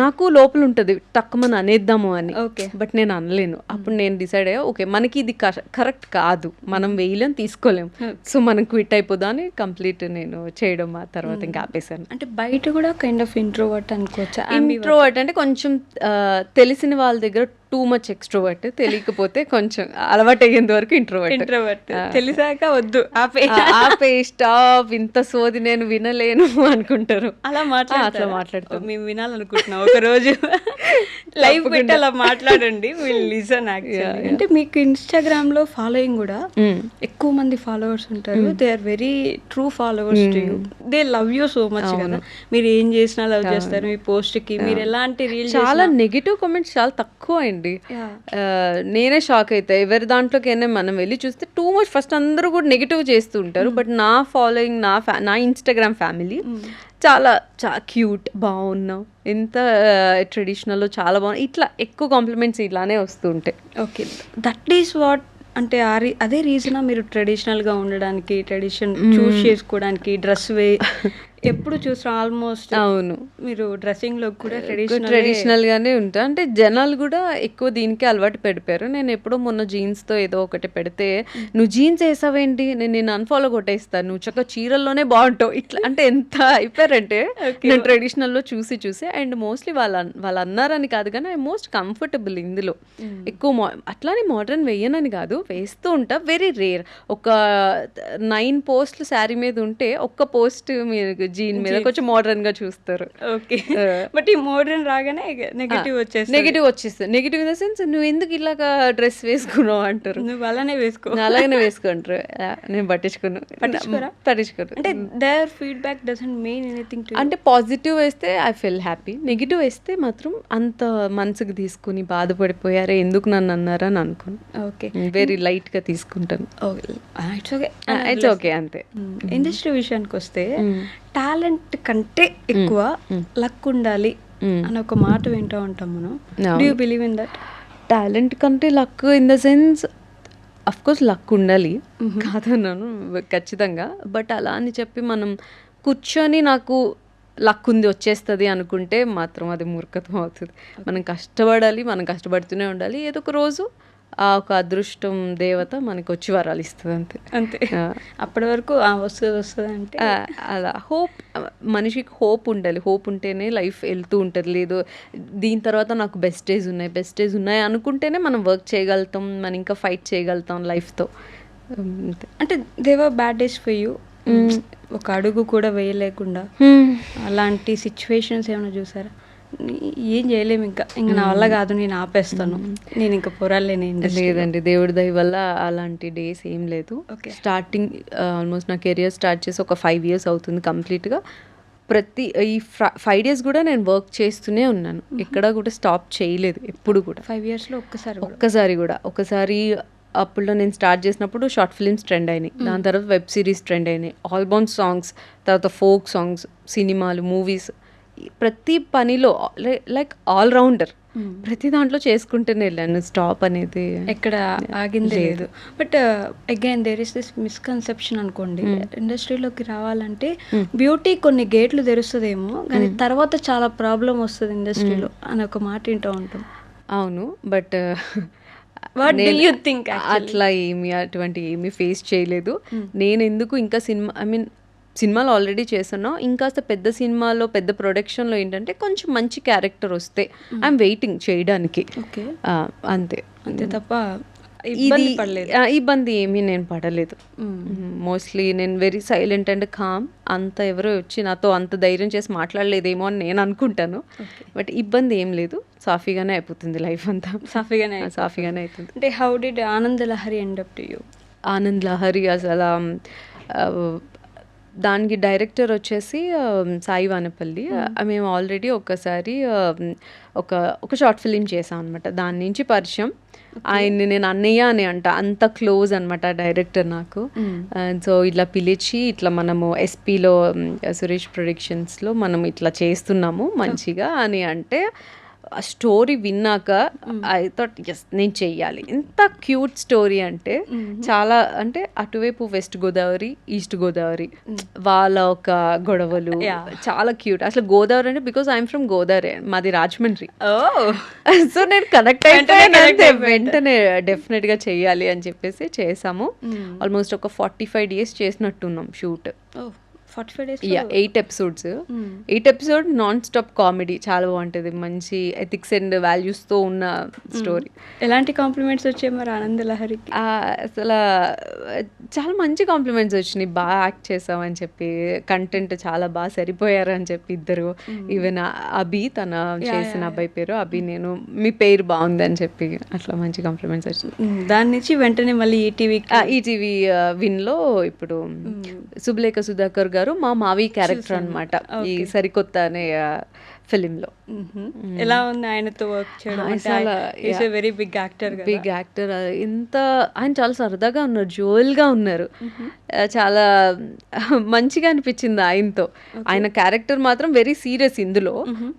నాకు లోపల ఉంటుంది టక్కుమని అనేద్దాము అని, బట్ నేను అనలేను. అప్పుడు నేను డిసైడ్ అయ్యా, ఓకే మనకి ఇది కరెక్ట్ కాదు, మనం వేయలేం, తీసుకోలేం, సో మనం క్విట్ అయిపోదా అని కంప్లీట్ నేను చేయడం ఆ తర్వాత ఇంకా ఆపేశాను. అంటే బయట కూడా కైండ్ ఆఫ్ ఇంట్రోవర్ట్ అనుకోవచ్చా? ఇంట్రోవర్ట్ అంటే కొంచెం తెలిసిన వాళ్ళ దగ్గర టూ మచ్ ఎక్స్ట్రోవర్ట్, తెలియకపోతే కొంచెం అలవాటు అయ్యేంత వరకు ఇంట్రోవర్ట్. తెలిసాక వద్దు ఆపే స్టాప్, ఇంత సోది నేను వినలేను అనుకుంటారు. అలా మాట్లాడతాం. మేము వినాలనుకుంటున్నాం ఒక రోజు లైవ్ పెట్టి అలా మాట్లాడండి, విల్ లిసన్. యాక్చువల్లీ అంటే మీకు ఇన్స్టాగ్రామ్ లో ఫాలోయింగ్ కూడా ఎక్కువ మంది ఫాలోవర్స్ ఉంటారు. They are very true followers to you. They love you so much కదా. మీరు ఏం చేసినా లవ్ చేస్తారు. మీ పోస్ట్ కి మీరు ఎలాంటి రీల్ చాలా నెగిటివ్ కామెంట్స్ చాలా తక్కువ అండి. నేనే షాక్ అయితే ఎవరి దాంట్లోకైనా మనం వెళ్ళి చూస్తే టూ మచ్ ఫస్ట్ అందరూ కూడా నెగిటివ్ చేస్తూ ఉంటారు. బట్ నా ఫాలోయింగ్, నా ఇన్స్టాగ్రామ్ ఫ్యామిలీ చాలా క్యూట్, బాగున్నావు, ఎంత ట్రెడిషనల్లో చాలా బాగున్నావు, ఇట్లా ఎక్కువ కాంప్లిమెంట్స్ ఇలానే వస్తూ ఉంటాయి. ఓకే, దట్ ఈస్ వాట్ అంటే అదే రీజనా మీరు ట్రెడిషనల్గా ఉండడానికి, ట్రెడిషన్ చూస్ చేసుకోవడానికి, డ్రెస్ ఎప్పుడు చూసిన ఆల్మోస్ట్ అవును మీరు డ్రెస్సింగ్ లో కూడా ట్రెడిషనల్ గానే ఉంటా. అంటే జనాలు కూడా ఎక్కువ దీనికి అలవాటు పెడిపారు. నేను ఎప్పుడో మొన్న జీన్స్ తో ఏదో ఒకటి పెడితే, నువ్వు జీన్స్ వేసావేంటి, నేను అన్ఫాలో కొట్టేస్తాను, నువ్వు చక్కగా చీరల్లోనే బాగుంటావు, ఇట్లా అంటే ఎంత అయిపోయారంటే నేను ట్రెడిషనల్ లో చూసి అండ్ మోస్ట్లీ వాళ్ళు అన్నారని కాదు కానీ ఐ మోస్ట్ కంఫర్టబుల్ ఇందులో. ఎక్కువ అట్లానే మోడర్న్ వేయనని కాదు, వేస్తూ ఉంటా, వెరీ రేర్. ఒక 9 పోస్ట్లు శారీ మీద ఉంటే ఒక్క పోస్ట్ మీరు జీన్ మీద కొంచెం మోడర్న్ గా చూస్తారు. ఓకే, బట్ ఈ మోడర్న్ రాగానే నెగిటివ్ వచ్చేస్తుంది. నెగిటివ్ ఇన్ ద సెన్స్, నువ్వు ఎందుకు ఇలాగా డ్రెస్ వేసుకున్నావు అంటారు. నువ్వు అలానే వేసుకుంటారు. నేను పట్టించుకోను. అంటే their feedback doesn't mean anything to. అంటే పాజిటివ్ వేస్తే ఐ ఫీల్ హ్యాపీ, నెగిటివ్ వేస్తే మాత్రం అంత మనసుకు తీసుకుని బాధపడిపోయారే ఎందుకు నన్ను అన్నారా అని అనుకోను. ఓకే, వెరీ లైట్ గా తీసుకుంటాను. ఇట్స్ ఓకే అంతే. ఇండస్ట్రీ విషయానికి వస్తే టాలెంట్ కంటే ఎక్కువ లక్ ఉండాలి అని ఒక మాట వింటూ ఉంటాం మనం. Do you believe in that? Talent కంటే luck in the sense, of course luck ఉండాలి కాదన్నాను ఖచ్చితంగా, బట్ అలా అని చెప్పి మనం కూర్చొని నాకు లక్ ఉంది వచ్చేస్తుంది అనుకుంటే మాత్రం అది మూర్ఖత్వం అవుతుంది. మనం కష్టపడాలి, మనం కష్టపడుతూనే ఉండాలి. ఏదో ఒక రోజు ఆ ఒక అదృష్టం దేవత మనకి వచ్చి వరాలు ఇస్తుంది అంతే. అంతే, అప్పటి వరకు వస్తుంది అంటే అలా హోప్, మనిషికి హోప్ ఉండాలి. హోప్ ఉంటేనే లైఫ్ వెళ్తూ ఉంటుంది. లేదు దీని తర్వాత నాకు బెస్ట్ డేస్ ఉన్నాయి అనుకుంటేనే మనం వర్క్ చేయగలుగుతాం, మనం ఇంకా ఫైట్ చేయగలుగుతాం లైఫ్తో. అంటే దేవర్ బ్యాడ్ డేస్ ఫర్ యూ, ఒక అడుగు కూడా వేయలేకుండా అలాంటి సిచ్యువేషన్స్ ఏమైనా చూసారా? ఏం చేయలేము, ఇంకా నా వల్ల కాదు, నేను ఆపేస్తాను, నేను ఇంకా పోరాలేను. లేదండి, దేవుడి దయ వల్ల అలాంటి డేస్ ఏం లేదు. స్టార్టింగ్ ఆల్మోస్ట్ నా కెరియర్ స్టార్ట్ చేసి ఒక 5 years అవుతుంది కంప్లీట్గా. ఈ 5 days కూడా నేను వర్క్ చేస్తూనే ఉన్నాను, ఎక్కడ కూడా స్టాప్ చేయలేదు ఎప్పుడు కూడా. 5 yearsలో ఒకసారి అప్పుడు నేను స్టార్ట్ చేసినప్పుడు షార్ట్ ఫిల్మ్స్ ట్రెండ్ అయినాయి, దాని తర్వాత వెబ్ సిరీస్ ట్రెండ్ అయినాయి, ఆల్బమ్ సాంగ్స్, తర్వాత ఫోక్ సాంగ్స్, సినిమాలు, మూవీస్, ప్రతి పనిలో లైక్ ఆల్రౌండర్, ప్రతి దాంట్లో చేసుకుంటూనే వెళ్ళాను. స్టాప్ అనేది ఎక్కడ ఆగింది లేదు. But again there is this misconception అనుకోండి, ఇండస్ట్రీలోకి రావాలంటే బ్యూటీ కొన్ని గేట్లు తెరుస్తుందేమో కానీ తర్వాత చాలా ప్రాబ్లం వస్తుంది ఇండస్ట్రీలో అని ఒక మాట వింటూ ఉంటాం. అవును, బట్ థింక్ అట్లా అటువంటి ఏమీ ఫేస్ చేయలేదు. నేను ఎందుకు ఇంకా సినిమాలు ఆల్రెడీ చేస్తున్నాం, ఇంకాస్త పెద్ద సినిమాలో పెద్ద ప్రొడక్షన్లో ఏంటంటే కొంచెం మంచి క్యారెక్టర్ వస్తే ఐఎమ్ వెయిటింగ్ చేయడానికి, అంతే తప్ప ఇబ్బంది ఏమీ నేను పడలేదు. మోస్ట్లీ నేను వెరీ సైలెంట్ అండ్ కామ్, అంత ఎవరో వచ్చి నాతో అంత ధైర్యం చేసి మాట్లాడలేదేమో అని నేను అనుకుంటాను. బట్ ఇబ్బంది ఏం లేదు, సాఫీగానే అయిపోతుంది లైఫ్ అంతా, సాఫీగానే అవుతుంది. అంటే how did Anand Lahari end up to you? Anand Lahari అసలు దానికి డైరెక్టర్ వచ్చేసి సాయి వానపల్లి. మేము ఆల్రెడీ ఒకసారి ఒక షార్ట్ ఫిలిం చేసాం అనమాట, దాని నుంచి పరిచయం. ఆయన్ని నేను అన్నయ్య అని అంత క్లోజ్ అనమాట డైరెక్టర్ నాకు. సో ఇట్లా పిలిచి ఇట్లా మనము ఎస్పీలో సురేష్ ప్రొడక్షన్స్లో మనం ఇట్లా చేస్తున్నాము మంచిగా అని అంటే, ఆ స్టోరీ విన్నాక ఐ థాట్ ఎస్ నేను చెయ్యాలి. ఎంత క్యూట్ స్టోరీ అంటే చాలా, అంటే అటువైపు వెస్ట్ గోదావరి, ఈస్ట్ గోదావరి వాళ్ళ ఒక గొడవలు చాలా క్యూట్. అసలు గోదావరి అంటే బికాస్ ఐఎమ్ ఫ్రమ్ గోదావరి, మాది రాజమండ్రి. సో నేను కనెక్ట్ అయితే వెంటనే డెఫినెట్ గా చెయ్యాలి అని చెప్పేసి చేసాము. ఆల్మోస్ట్ ఒక 45 days చేసినట్టున్నాం shoot. 45 days 8 episodes. 8 episodes non stop comedy, చాలా బాగుంటుంది, మంచి ఎథిక్స్ అండ్ వాల్యూస్తో ఉన్న స్టోరీ. ఎలాంటి కాంప్లిమెంట్స్ వచ్చాయి మరి ఆనంద్ లహరికి? అసలు చాలా మంచి కాంప్లిమెంట్స్ వచ్చినాయి, బాగా యాక్ట్ చేసామని చెప్పి, కంటెంట్ చాలా బాగా సరిపోయారు అని చెప్పి ఇద్దరు. ఈవెన్ అభి, తన చేసిన అబ్బాయి పేరు అభి, నేను మీ పేరు బాగుంది అని చెప్పి అట్లా మంచి కాంప్లిమెంట్స్ వచ్చినాయి. దాని నుంచి వెంటనే మళ్ళీ ఈటీవీ విన్లో ఇప్పుడు శుభలేఖ సుధాకర్ గారు మా మావి క్యారెక్టర్ అనమాట ఈ సరికొత్త అనే ఫిలింలో. ఎలా ఉంది ఆయనతో వర్క్ చేయడం? Very big actor. ఇంత ఆయన చాలా సరదాగా ఉన్నారు, జోయల్గా ఉన్నారు, చాలా మంచిగా అనిపించింది ఆయనతో. ఆయన క్యారెక్టర్ మాత్రం వెరీ సీరియస్ ఇందులో,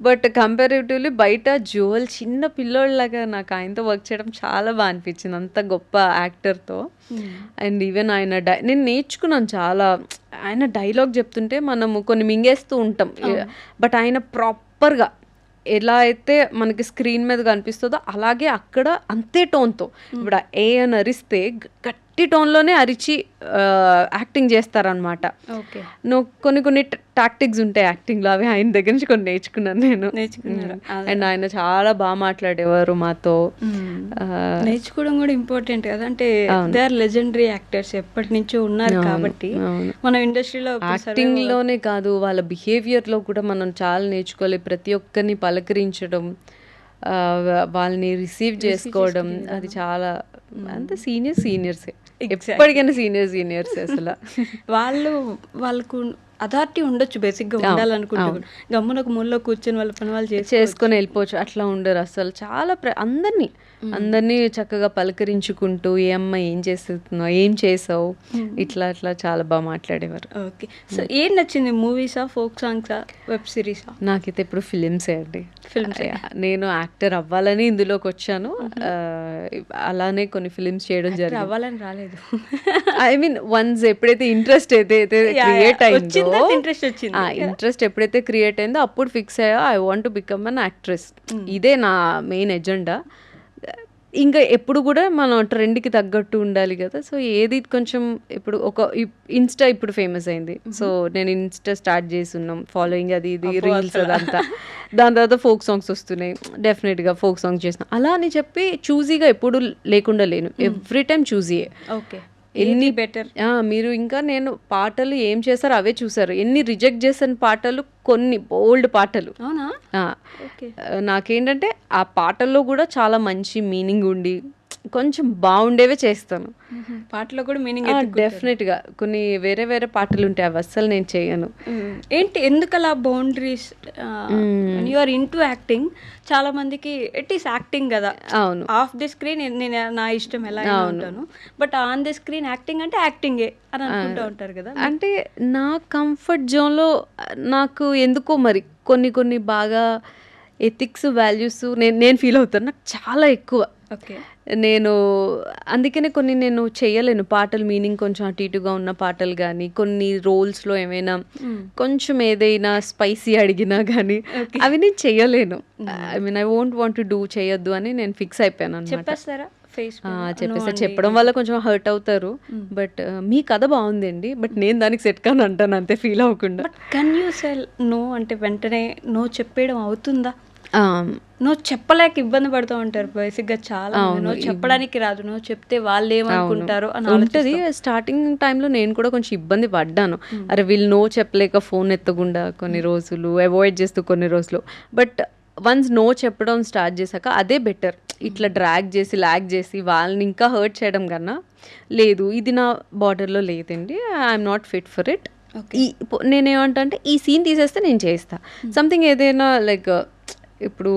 బట్ కంపారిటివ్లీ బయట జోయల్ చిన్న పిల్లోళ్ళలాగా నాకు ఆయనతో వర్క్ చేయడం చాలా బాగా అనిపించింది, అంత గొప్ప యాక్టర్తో. అండ్ ఈవెన్ ఆయన నేను నేర్చుకున్నాను చాలా. ఆయన డైలాగ్ చెప్తుంటే మనము కొన్ని మింగేస్తూ ఉంటాం, బట్ ఆయన ప్రాపర్గా ఎలా అయితే మనకి స్క్రీన్ మీద కనిపిస్తుందో అలాగే అక్కడ అంతే టోన్తో, ఇప్పుడు ఏ అని అరిస్తే గట్టి టోన్లోనే అరిచి యాక్టింగ్ చేస్తారనమాట. నువ్వు కొన్ని టాక్టిక్స్ ఉంటాయి యాక్టింగ్లో, అవి ఆయన దగ్గర నుంచి కొన్ని నేర్చుకున్నాను నేను. అండ్ ఆయన చాలా బాగా మాట్లాడేవారు మాతో. నేర్చుకోవడం కూడా ఇంపార్టెంట్ కదా, అంటే దే ఆర్ లెజెండరీ యాక్టర్స్, ఎప్పటి నుంచో ఉన్నారు కాబట్టి మన ఇండస్ట్రీలో యాక్టింగ్లోనే కాదు వాళ్ళ బిహేవియర్లో కూడా మనం చాలా నేర్చుకోవాలి. ప్రతి ఒక్కరిని పలకరించడం, వాళ్ళని రిసీవ్ చేసుకోవడం, అది చాలా అంత సీనియర్సే ఎప్పటికైనా సీనియర్స్ అసలు. వాళ్ళకు అథారిటీ ఉండొచ్చు, బేసిక్గా ఉండాలనుకుంటున్నాను, గమ్మున ఒక మూలలో కూర్చొని వాళ్ళ పని వాళ్ళు చేసుకొని వెళ్ళిపోవచ్చు, అట్లా ఉండరు అసలు. చాలా అందరినీ చక్కగా పలకరించుకుంటూ ఏ అమ్మాయి ఏం చేస్తున్నావు, ఏం చేసావు, ఇట్లా చాలా బాగా మాట్లాడేవారు. ఓకే, సో ఏం నచ్చింది, మూవీసా, ఫోక్ సాంగ్సా, వెబ్ సిరీసా? నాకైతే ఇప్పుడు ఫిలిమ్సే అండి. నేను యాక్టర్ అవ్వాలని ఇందులోకి వచ్చాను, అలానే కొన్ని ఫిలిమ్స్ చేయడం జరిగింది. అవ్వాలని రాలేదు, ఐ మీన్ వన్స్ ఎప్పుడైతే ఇంట్రెస్ట్ అయితే క్రియేట్ అయిందో ఇంట్రెస్ట్ వచ్చింది. ఇంట్రెస్ట్ ఎప్పుడైతే క్రియేట్ అయిందో అప్పుడు ఫిక్స్ అయ్యా I want to become an actress. ఇదే నా మెయిన్ ఎజెండా. ఇంకా ఎప్పుడు కూడా మనం ట్రెండ్కి తగ్గట్టు ఉండాలి కదా. సో ఏది కొంచెం ఇప్పుడు ఒక ఇన్స్టా ఇప్పుడు ఫేమస్ అయింది. సో నేను ఇన్స్టా స్టార్ట్ చేస్తున్నాం, ఫాలోయింగ్ అది ఇది రీల్స్ అదంతా. దాని తర్వాత ఫోక్ సాంగ్స్ వస్తున్నాయి, డెఫినెట్గా ఫోక్ సాంగ్స్ చేసిన. అలా అని చెప్పి చూజీగా ఎప్పుడు లేకుండా లేను, ఎవ్రీ టైం చూజీయే. ఓకే, ఎన్ని బెటర్ మీరు ఇంకా నేను పాటలు ఏం చేశారో అవే చూసారు. ఎన్ని రిజెక్ట్ చేసిన పాటలు, కొన్ని బోల్డ్ పాటలు. అవునా? నాకేంటంటే ఆ పాటల్లో కూడా చాలా మంచి మీనింగ్ ఉండి కొంచెం బాగుండేవే చేస్తాను. పాటలో కూడా మీనింగ్ డెఫినెట్గా. కొన్ని వేరే వేరే పాటలు ఉంటాయి, అవి అస్సలు నేను చేయను. ఏంటి ఎందుకు అలా boundaries? You are into acting, చాలా మందికి ఇట్ ఈస్ యాక్టింగ్ కదా. అవును, ఆఫ్ ది స్క్రీన్ నేను నా ఇష్టం ఎలా ఉంటాను, but on the screen acting అంటే యాక్టింగే అని అనుకుంటూ ఉంటారు కదా. అంటే నా కంఫర్ట్ జోన్లో నాకు ఎందుకో మరి కొన్ని బాగా ఎథిక్స్ వాల్యూస్ నేను ఫీల్ అవుతాను, నాకు చాలా ఎక్కువ. ఓకే, నేను అందుకనే కొన్ని నేను చేయలేను పాటలు, మీనింగ్ కొంచెం అటు ఇటుగా ఉన్న పాటలు కానీ, కొన్ని రోల్స్లో ఏమైనా కొంచెం ఏదైనా స్పైసీ అడిగినా కానీ అవి నేను చేయలేను. I mean I won't want to do, చేయొద్దు అని నేను ఫిక్స్ అయిపోయాను అన్నమాట. చెప్పేస్తారా? చెప్పేస్తారు. చెప్పడం వల్ల కొంచెం హర్ట్ అవుతారు, బట్ మీ కథ బాగుందండి, బట్ నేను దానికి సెట్ కాను అంటాను అంతే, ఫీల్ అవ్వకుండా. కెన్ యూ సెల్ నో అంటే వెంటనే నో చెప్పేయడం అవుతుందా? నువ్వు చెప్పలేక ఇబ్బంది పడుతూ ఉంటారు బేసిక్గా చాలా. నువ్వు చెప్పడానికి రాదు, నువ్వు చెప్తే వాళ్ళు ఏమనుకుంటారు అని ఉంటుంది. స్టార్టింగ్ టైంలో నేను కూడా కొంచెం ఇబ్బంది పడ్డాను. అరే వీళ్ళు నో చెప్పలేక ఫోన్ ఎత్తకుండా కొన్ని రోజులు, అవాయిడ్ చేస్తూ కొన్ని రోజులు. బట్ వన్స్ నో చెప్పడం స్టార్ట్ చేశాక అదే బెటర్. ఇట్లా డ్రాగ్ చేసి లాగ్ చేసి వాళ్ళని ఇంకా హర్ట్ చేయడం కన్నా, లేదు ఇది నా బార్డర్లో లేదండి, I'm not fit for it. నేనేమంటా అంటే ఈ సీన్ తీసేస్తే నేను చేస్తా. సంథింగ్ ఏదైనా లైక్ ఇప్పుడు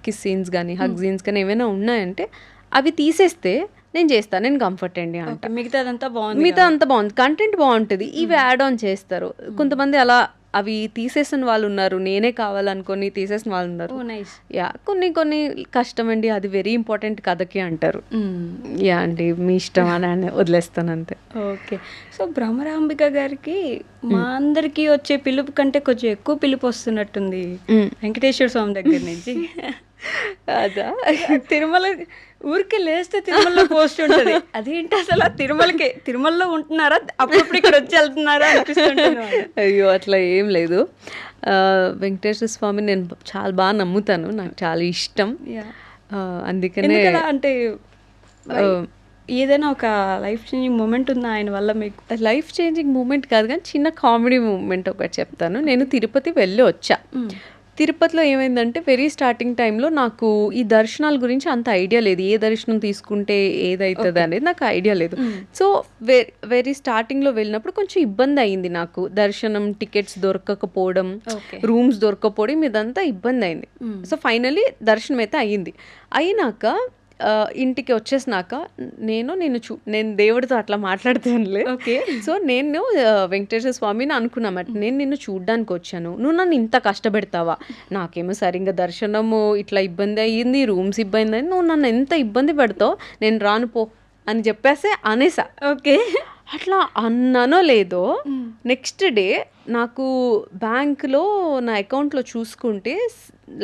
కిస్ సీన్స్ కానీ హగ్ సీన్స్ కానీ ఏమైనా ఉన్నాయంటే అవి తీసేస్తే నేను చేస్తాను, నేను కంఫర్ట్ అండి అంట. మిగతా అంతా బాగుంది, కంటెంట్ బాగుంటుంది, ఇవి యాడ్ ఆన్ చేస్తారు. కొంతమంది అలా అవి తీసేసిన వాళ్ళు ఉన్నారు, నేనే కావాలనుకొని తీసేసిన వాళ్ళు ఉన్నారు. యా, కొన్ని కష్టం అండి, అది వెరీ ఇంపార్టెంట్ కథకి అంటారు. యా అండి, మీ ఇష్టం అని వదిలేస్తాను అంతే. ఓకే, సో భ్రమరాంబిక గారికి మా అందరికి వచ్చే పిలుపు కంటే కొంచెం ఎక్కువ పిలుపు వస్తున్నట్టుంది వెంకటేశ్వర స్వామి దగ్గర నుంచి. అదా, తిరుమల ఊరికి లేస్తే తిరుమలలో పోస్ట్ ఉంటుంది, అదేంటి అసలు తిరుమలలో ఉంటున్నారా, అప్పుడప్పుడు ఇక్కడ వచ్చి వెళ్తున్నారా అనిపిస్తుంటుంది. అయ్యో అట్లా ఏం లేదు. వెంకటేశ్వర స్వామి నేను చాలా బాగా నమ్ముతాను, నాకు చాలా ఇష్టం. అందుకనే అంటే ఏదైనా ఒక లైఫ్ చేంజింగ్ మూమెంట్ ఉందా ఆయన వల్ల మీకు? లైఫ్ చేంజింగ్ మూమెంట్ కాదు కానీ చిన్న కామెడీ మూమెంట్ ఒకటి చెప్తాను. నేను తిరుపతి వెళ్ళి వచ్చా. తిరుపతిలో ఏమైందంటే వెరీ స్టార్టింగ్ టైంలో నాకు ఈ దర్శనాల గురించి అంత ఐడియా లేదు, ఏ దర్శనం తీసుకుంటే ఏదవుతుంది అనేది నాకు ఐడియా లేదు. సో వెరీ స్టార్టింగ్లో వెళ్ళినప్పుడు కొంచెం ఇబ్బంది అయింది నాకు, దర్శనం టికెట్స్ దొరకకపోవడం, రూమ్స్ దొరకకపోవడం, ఇదంతా ఇబ్బంది అయింది. సో ఫైనలీ దర్శనం అయితే అయ్యింది. అయినాక ఇంటికి వచ్చేసినాక నేను దేవుడితో అట్లా మాట్లాడుతానులే. ఓకే, సో నేను వెంకటేశ్వర స్వామిని అనుకున్నామాట, నేను నిన్ను చూడ్డానికి వచ్చాను, నువ్వు నన్ను ఇంత కష్టపెడతావా, నాకేమో సరిగ్గా దర్శనము ఇట్లా ఇబ్బంది అయ్యింది, రూమ్స్ ఇబ్బంది అయింది, నువ్వు నన్ను ఎంత ఇబ్బంది పెడతావు, నేను రాను పో అని చెప్పేసి అనేసా. ఓకే, అట్లా అన్నానో లేదో నెక్స్ట్ డే నాకు బ్యాంక్లో నా అకౌంట్లో చూసుకుంటే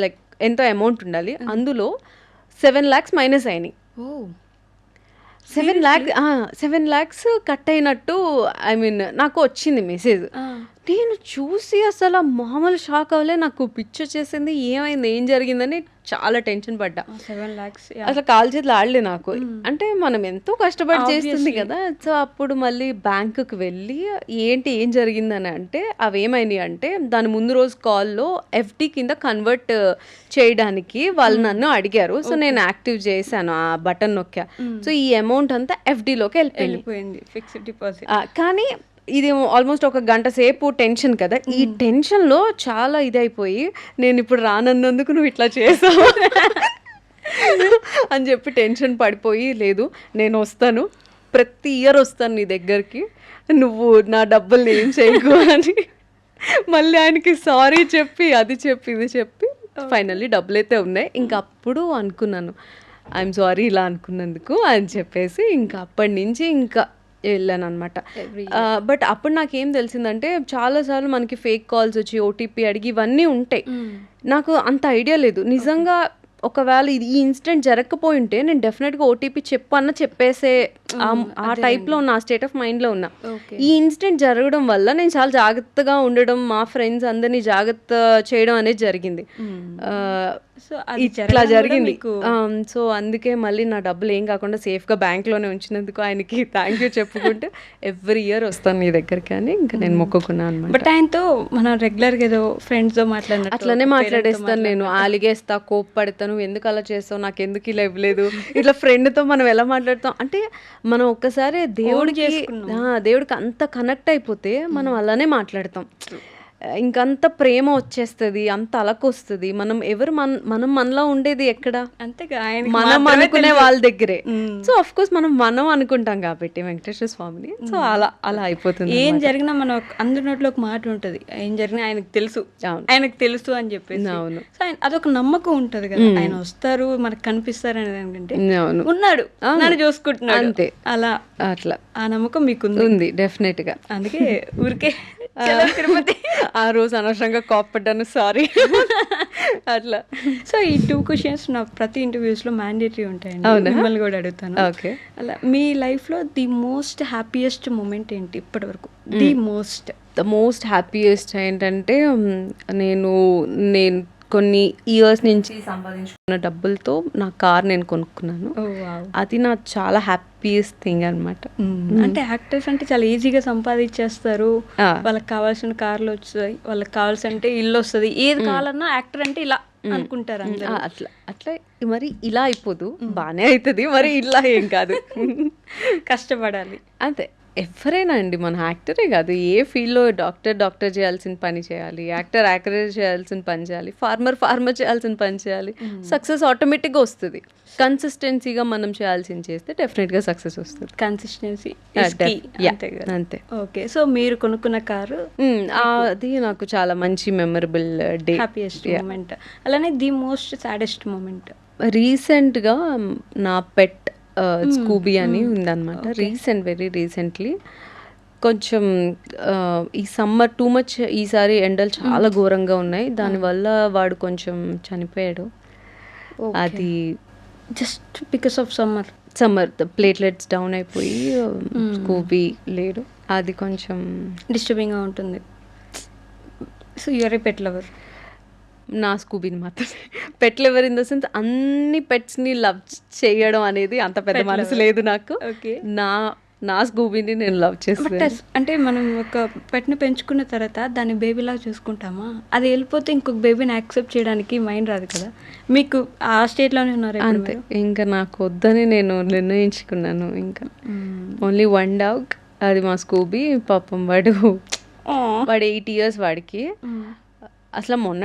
లైక్ ఎంతో అమౌంట్ ఉండాలి, అందులో 7 lakhs మైనస్ అయినాయి. 7 lakhs కట్ అయినట్టు ఐ మీన్ నాకు వచ్చింది మెసేజ్. నేను చూసి అసలు మామూలు షాక్ అవ్వలే, నాకు పిచ్చి వచ్చేసింది, ఏమైంది ఏం జరిగిందని చాలా టెన్షన్ పడ్డా. 7 lakhs అసలు కాలు చేతులు ఆడలే నాకు. అంటే మనం ఎంతో కష్టపడి చేస్తుంది కదా. సో అప్పుడు మళ్ళీ బ్యాంకుకి వెళ్ళి ఏం జరిగిందని అంటే అవి ఏమైనాయి అంటే దాని ముందు రోజు కాల్లో ఎఫ్డి కింద కన్వర్ట్ చేయడానికి వాళ్ళు నన్ను అడిగారు. సో నేను యాక్టివ్ చేశాను, ఆ బటన్ నొక్కా. సో ఈ అమౌంట్ అంతా ఎఫ్డిలోకి వెళ్ళిపోయింది, ఫిక్స్డ్ డిపాజిట్. కానీ ఇది ఆల్మోస్ట్ ఒక గంట సేపు టెన్షన్ కదా, ఈ టెన్షన్లో చాలా ఇదైపోయి నేను ఇప్పుడు రానన్నందుకు నువ్వు ఇట్లా చేసావు అని చెప్పి టెన్షన్ పడిపోయి, లేదు నేను వస్తాను, ప్రతి ఇయర్ వస్తాను నీ దగ్గరికి, నువ్వు నా డబ్బులు ఏం చేయకు అని మళ్ళీ ఆయనకి సారీ చెప్పి అది చెప్పి ఇది చెప్పి ఫైనల్లీ డబ్బులు అయితే ఉన్నాయి. ఇంకా అప్పుడు అనుకున్నాను ఐఎమ్ సారీ ఇలా అనుకున్నందుకు అని చెప్పేసి, ఇంకా అప్పటి నుంచి ఇంకా వెళ్ళాను అనమాట. బట్ అప్పుడు నాకేం తెలిసిందంటే చాలాసార్లు మనకి ఫేక్ కాల్స్ వచ్చి ఓటీపీ అడిగి ఇవన్నీ ఉంటాయి. నాకు అంత ఐడియా లేదు నిజంగా. ఒకవేళ ఈ ఇన్సిడెంట్ జరగకపోయి ఉంటే నేను డెఫినెట్గా ఓటీపీ చెప్పేసే ఆ టైప్లో ఉన్న, ఆ స్టేట్ ఆఫ్ మైండ్లో ఉన్నా. ఈ ఇన్సిడెంట్ జరగడం వల్ల నేను చాలా జాగ్రత్తగా ఉండడం, మా ఫ్రెండ్స్ అందరినీ జాగ్రత్త చేయడం అనేది జరిగింది. ఇట్లా జరిగింది. సో అందుకే మళ్ళీ నా డబ్బులు ఏం కాకుండా సేఫ్గా బ్యాంక్లోనే ఉంచినందుకు ఆయనకి థ్యాంక్ యూ చెప్పుకుంటూ ఎవ్రీ ఇయర్ వస్తాను నీ దగ్గరికి అని ఇంకా నేను మొక్కుకున్నాను అనమాట. బట్ ఆయనతో మనం రెగ్యులర్గా ఏదో ఫ్రెండ్స్తో మాట్లాడిన అట్లనే మాట్లాడేస్తాను నేను. అలిగేస్తా, కోప్పడతాను, ఎందుకు అలా చేస్తావు, నాకు ఎందుకు ఇలా ఇవ్వలేదు, ఇట్లా ఫ్రెండ్తో మనం ఎలా మాట్లాడతాం అంటే మనం ఒక్కసారి దేవుడికి అంత కనెక్ట్ అయిపోతే మనం అలానే మాట్లాడతాం. ఇంకంత ప్రేమ వచ్చేస్తుంది, అంత అలక వస్తుంది. మనం మనం మనలో ఉండేది ఎక్కడ, అంతేగా మనం అనుకునే వాళ్ళ దగ్గరే. సో అఫ్ కోర్స్ మనం అనుకుంటాం కాబట్టి వెంకటేశ్వర స్వామిని. సో అలా అయిపోతుంది. ఏం జరిగినా మనం అందరి నోట్లో ఒక మాట ఉంటుంది, ఏం జరిగినా ఆయనకు తెలుసు అని చెప్పేసి. అవును. సో అదొక నమ్మకం ఉంటుంది కదా, ఆయన వస్తారు మనకు కనిపిస్తారు అనేది ఏంటంటే ఉన్నాడు, నన్ను చూసుకుంటున్నాడు, అంతే. అట్లా ఆ నమ్మకం మీకు ఉంది డెఫినెట్ గా. అందుకే ఊరికే తిరుపతి ఆ రోజు అనవసరంగా కోప్పడ్డాను, సారీ. అట్లా. సో ఈ 2 క్వశ్చన్స్ నా ప్రతి ఇంటర్వ్యూస్ లో మ్యాండేటరీ ఉంటాయండి, మిమ్మల్ని కూడా అడుగుతాను. ఓకే. అలా మీ లైఫ్ లో ది మోస్ట్ హ్యాపీయెస్ట్ మూమెంట్ ఏంటి ఇప్పటి వరకు? ద మోస్ట్ హ్యాపీయెస్ట్ ఏంటంటే నేను కొన్ని ఇయర్స్ నుంచి సంపాదించుకున్న డబ్బులతో నా కార్ నేను కొనుక్కున్నాను. అది నా చాలా హ్యాపీయెస్ట్ థింగ్ అనమాట. అంటే యాక్టర్స్ అంటే చాలా ఈజీగా సంపాదించేస్తారు, వాళ్ళకి కావాల్సిన కార్లు వస్తాయి, వాళ్ళకి కావాల్సింటే ఇల్లు వస్తుంది, ఏది కావాలన్నా యాక్టర్ అంటే ఇలా అనుకుంటారు. అట్లా మరి ఇలా అయిపోదు, బాగానే అవుతుంది, మరి ఇలా ఏం కాదు, కష్టపడాలి అంతే. ఎవరైనా అండి, మన యాక్టరే కాదు, ఏ ఫీల్డ్లో డాక్టర్ చేయాల్సిన పని చేయాలి, యాక్టర్ చేయాల్సిన పని చేయాలి, ఫార్మర్ చేయాల్సిన పని చేయాలి. సక్సెస్ ఆటోమేటిక్గా వస్తుంది. కన్సిస్టెన్సీగా మనం చేయాల్సింది చేస్తే డెఫినెట్గా సక్సెస్ వస్తుంది. కన్సిస్టెన్సీ అంతే. ఓకే. సో మీరు కొనుక్కున్న కారు అది నాకు చాలా మంచి మెమరబుల్ డే, హ్యాపీయెస్ట్ మూమెంట్. అలానే ది మోస్ట్ సాడెస్ట్ మూమెంట్ రీసెంట్గా నా పెట్ స్కూబీ అని ఉందన్నమాట. వెరీ రీసెంట్లీ కొంచెం ఈ సమ్మర్ టూ మచ్, ఈసారి ఎండలు చాలా ఘోరంగా ఉన్నాయి, దానివల్ల వాడు కొంచెం చనిపోయాడు. అది just because of summer platelets down అయిపోయి స్కూబీ లేడు. అది కొంచెం డిస్టర్బింగ్గా ఉంటుంది. So you're a pet lover? నా స్కూబీని మాత్రమే. Pet lover in the sense అన్ని పెట్స్ని లవ్ చేయడం అనేది అంత పెద్ద మనసు లేదు నాకు. నా స్కూబీని నేను లవ్ చేస్తాను. అంటే మనం ఒక పెట్ని పెంచుకున్న తర్వాత దాన్ని బేబీలాగా చూసుకుంటామా, అది వెళ్ళిపోతే ఇంకొక బేబీని యాక్సెప్ట్ చేయడానికి మైండ్ రాదు కదా. మీకు ఆ స్టేట్లోనే ఉన్నారు అంతే. ఇంకా నాకు వద్దని నేను నిర్ణయించుకున్నాను. ఇంకా ఓన్లీ 1 డాగ్, అది మా స్కూబీ. పాపం వాడు 8 years వాడికి. అసలు మొన్న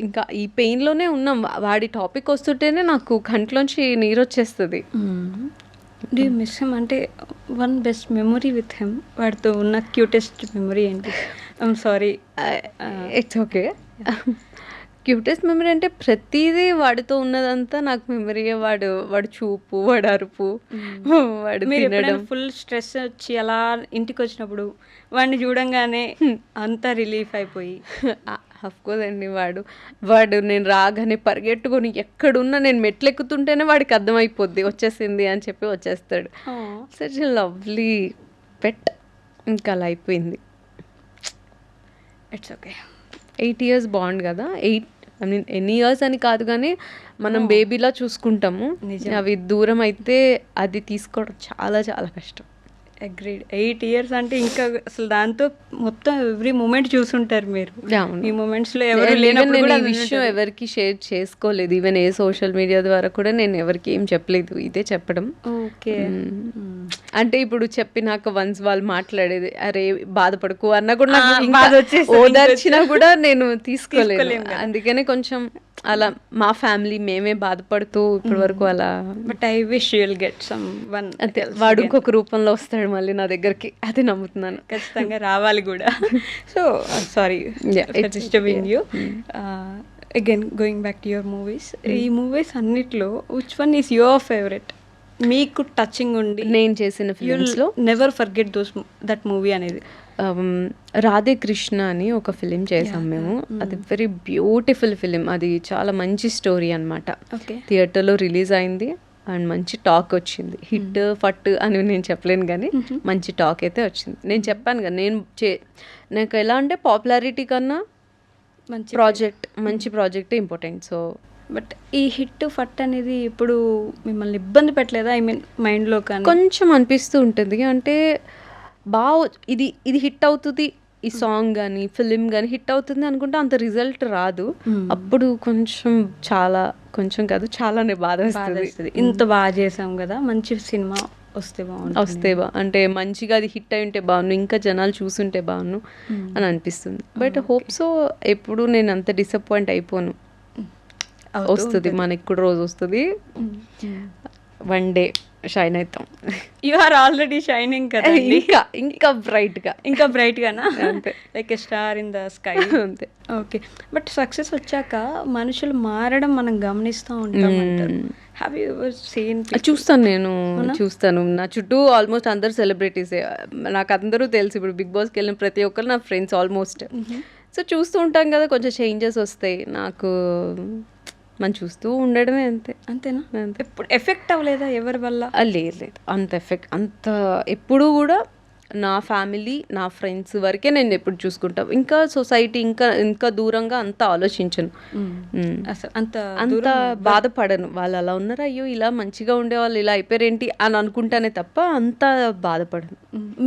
ఇంకా ఈ పెయిన్లోనే ఉన్నాం. వాడి టాపిక్ వస్తుంటేనే నాకు కంట్లోంచి నీరు వచ్చేస్తుంది. Do you miss him? అంటే one best memory with him, వాడితో ఉన్న క్యూటెస్ట్ మెమొరీ ఏంటి? I'm sorry, it's okay. Cutest memory అంటే ప్రతిదీ వాడితో ఉన్నదంతా నాకు మెమరీయే. వాడు చూపు, వాడు అరుపు, వాడు తినడం. ఫుల్ స్ట్రెస్ వచ్చి అలా ఇంటికి వచ్చినప్పుడు వాడిని చూడంగానే అంతా రిలీఫ్ అయిపోయి. అఫ్కోర్స్ అండి, వాడు నేను రాగానే పరిగెట్టుకొని ఎక్కడున్నా నేను మెట్లు ఎక్కుతుంటేనే వాడికి అర్థమైపోద్ది వచ్చేసింది అని చెప్పి వచ్చేస్తాడు. సచ్ ఎ లవ్లీ పెట్. ఇంకా అలా అయిపోయింది. It's okay. 8 years బాండ్ కదా. ఎన్ని ఇయర్స్ అని కాదు కానీ మనం బేబీలా చూసుకుంటాము. అవి దూరం అయితే అది తీసుకోవడం చాలా చాలా కష్టం. అగ్రీడ్. 8 years అంటే ఇంకా అసలు దాంతో మొత్తం ఎవ్రీ మూమెంట్ చూసుంటారు మీరు. ఈ మూమెంట్స్ లో ఎవరు లేనప్పుడు కూడా ఈ విషయం ఎవరికి షేర్ చేసుకోలేదు. ఈవెన్ ఏ సోషల్ మీడియా ద్వారా కూడా నేను ఎవరికి ఏం చెప్పలేదు. ఇదే చెప్పడం. ఓకే. అంటే ఇప్పుడు చెప్పినాక వన్స్ వాళ్ళు మాట్లాడేది అరే బాధపడకు అన్నా కూడా ఓదార్చినా కూడా నేను తీసుకోలేదు. అందుకనే కొంచెం అలా మా ఫ్యామిలీ మేమే బాధపడుతూ ఇప్పటి వరకు అలా. But I wish you will get some one. అంతే, వాడు ఇంకొక రూపంలో వస్తాడు మళ్ళీ నా దగ్గరికి, అది నమ్ముతున్నాను. ఖచ్చితంగా రావాలి కూడా. So sorry disturbing you. Again going back to your movies. ఈ మూవీస్ అన్నిట్లో which one is your favourite? మీకు టచింగ్ ఉండి నేను చేసిన ఫిలిమ్స్లో నెవర్ ఫర్గెట్ దట్ మూవీ అనేది? రాధే కృష్ణ అని ఒక ఫిలిం చేసాం మేము. అది వెరీ బ్యూటిఫుల్ ఫిలిం. అది చాలా మంచి స్టోరీ అనమాట. థియేటర్లో రిలీజ్ అయింది అండ్ మంచి టాక్ వచ్చింది. హిట్ ఫట్ అని నేను చెప్పలేను కానీ మంచి టాక్ అయితే వచ్చింది. నేను చెప్పాను కదా, నాకు ఎలా అంటే పాపులారిటీ కన్నా మంచి ప్రాజెక్ట్ ఇంపార్టెంట్. సో బట్ ఈ హిట్ ఫట్ అనేది ఇప్పుడు మిమ్మల్ని ఇబ్బంది పెట్టలేదా? ఐ మీన్ మైండ్లో కానీ కొంచెం అనిపిస్తూ ఉంటుంది. అంటే ఇది హిట్ అవుతుంది, ఈ సాంగ్ కానీ ఫిలిం కానీ హిట్ అవుతుంది అనుకుంటే అంత రిజల్ట్ రాదు. అప్పుడు కొంచెం కాదు చాలానే బాధ వస్తుంది. ఇంత బాగా చేసాం కదా, మంచి సినిమా వస్తే అంటే మంచిగా అది హిట్ అయి ఉంటే బాగుండు, ఇంకా జనాలు చూసుంటే బాగుండు అని అనిపిస్తుంది. బట్ హోప్ సో ఎప్పుడు నేను అంత డిసప్పాయింట్ అయిపోను. వస్తుంది, మనకి కూడా రోజు వస్తుంది, వన్ డే షైన్ అవుతాం. యు ఆర్ ఆల్రెడీ షైనింగ్ కదా, ఇంకా బ్రైట్ గానా, అంతే, like a star in the sky, అంతే. ఓకే, బట్ సక్సెస్ వచ్చాక మనుషులు మారడం మనం గమనిస్తూ ఉంటాం అంటారు. Have you ever seen? చూస్తాను నా చుట్టూ ఆల్మోస్ట్ అందరు సెలబ్రిటీసే, నాకు అందరూ తెలుసు. ఇప్పుడు బిగ్ బాస్కి వెళ్ళిన ప్రతి ఒక్కరు నా ఫ్రెండ్స్ ఆల్మోస్ట్. సో చూస్తూ ఉంటాం కదా, కొంచెం చేంజెస్ వస్తాయి. నాకు మనం చూస్తూ ఉండడమే, అంతేనా? ఎప్పుడు ఎఫెక్ట్ అవ్వలేదా ఎవరి వల్ల? లేదు, అంత ఎప్పుడు కూడా నా ఫ్యామిలీ, నా ఫ్రెండ్స్ వరకే నేను ఎప్పుడు చూసుకుంటాను. ఇంకా సొసైటీ ఇంకా దూరంగా అంత ఆలోచించను, అసలు అంత బాధపడను. వాళ్ళు అలా ఉన్నారు, అయ్యో ఇలా మంచిగా ఉండేవాళ్ళు ఇలా అయిపోయారేంటి అని అనుకుంటానే తప్ప అంత బాధపడను.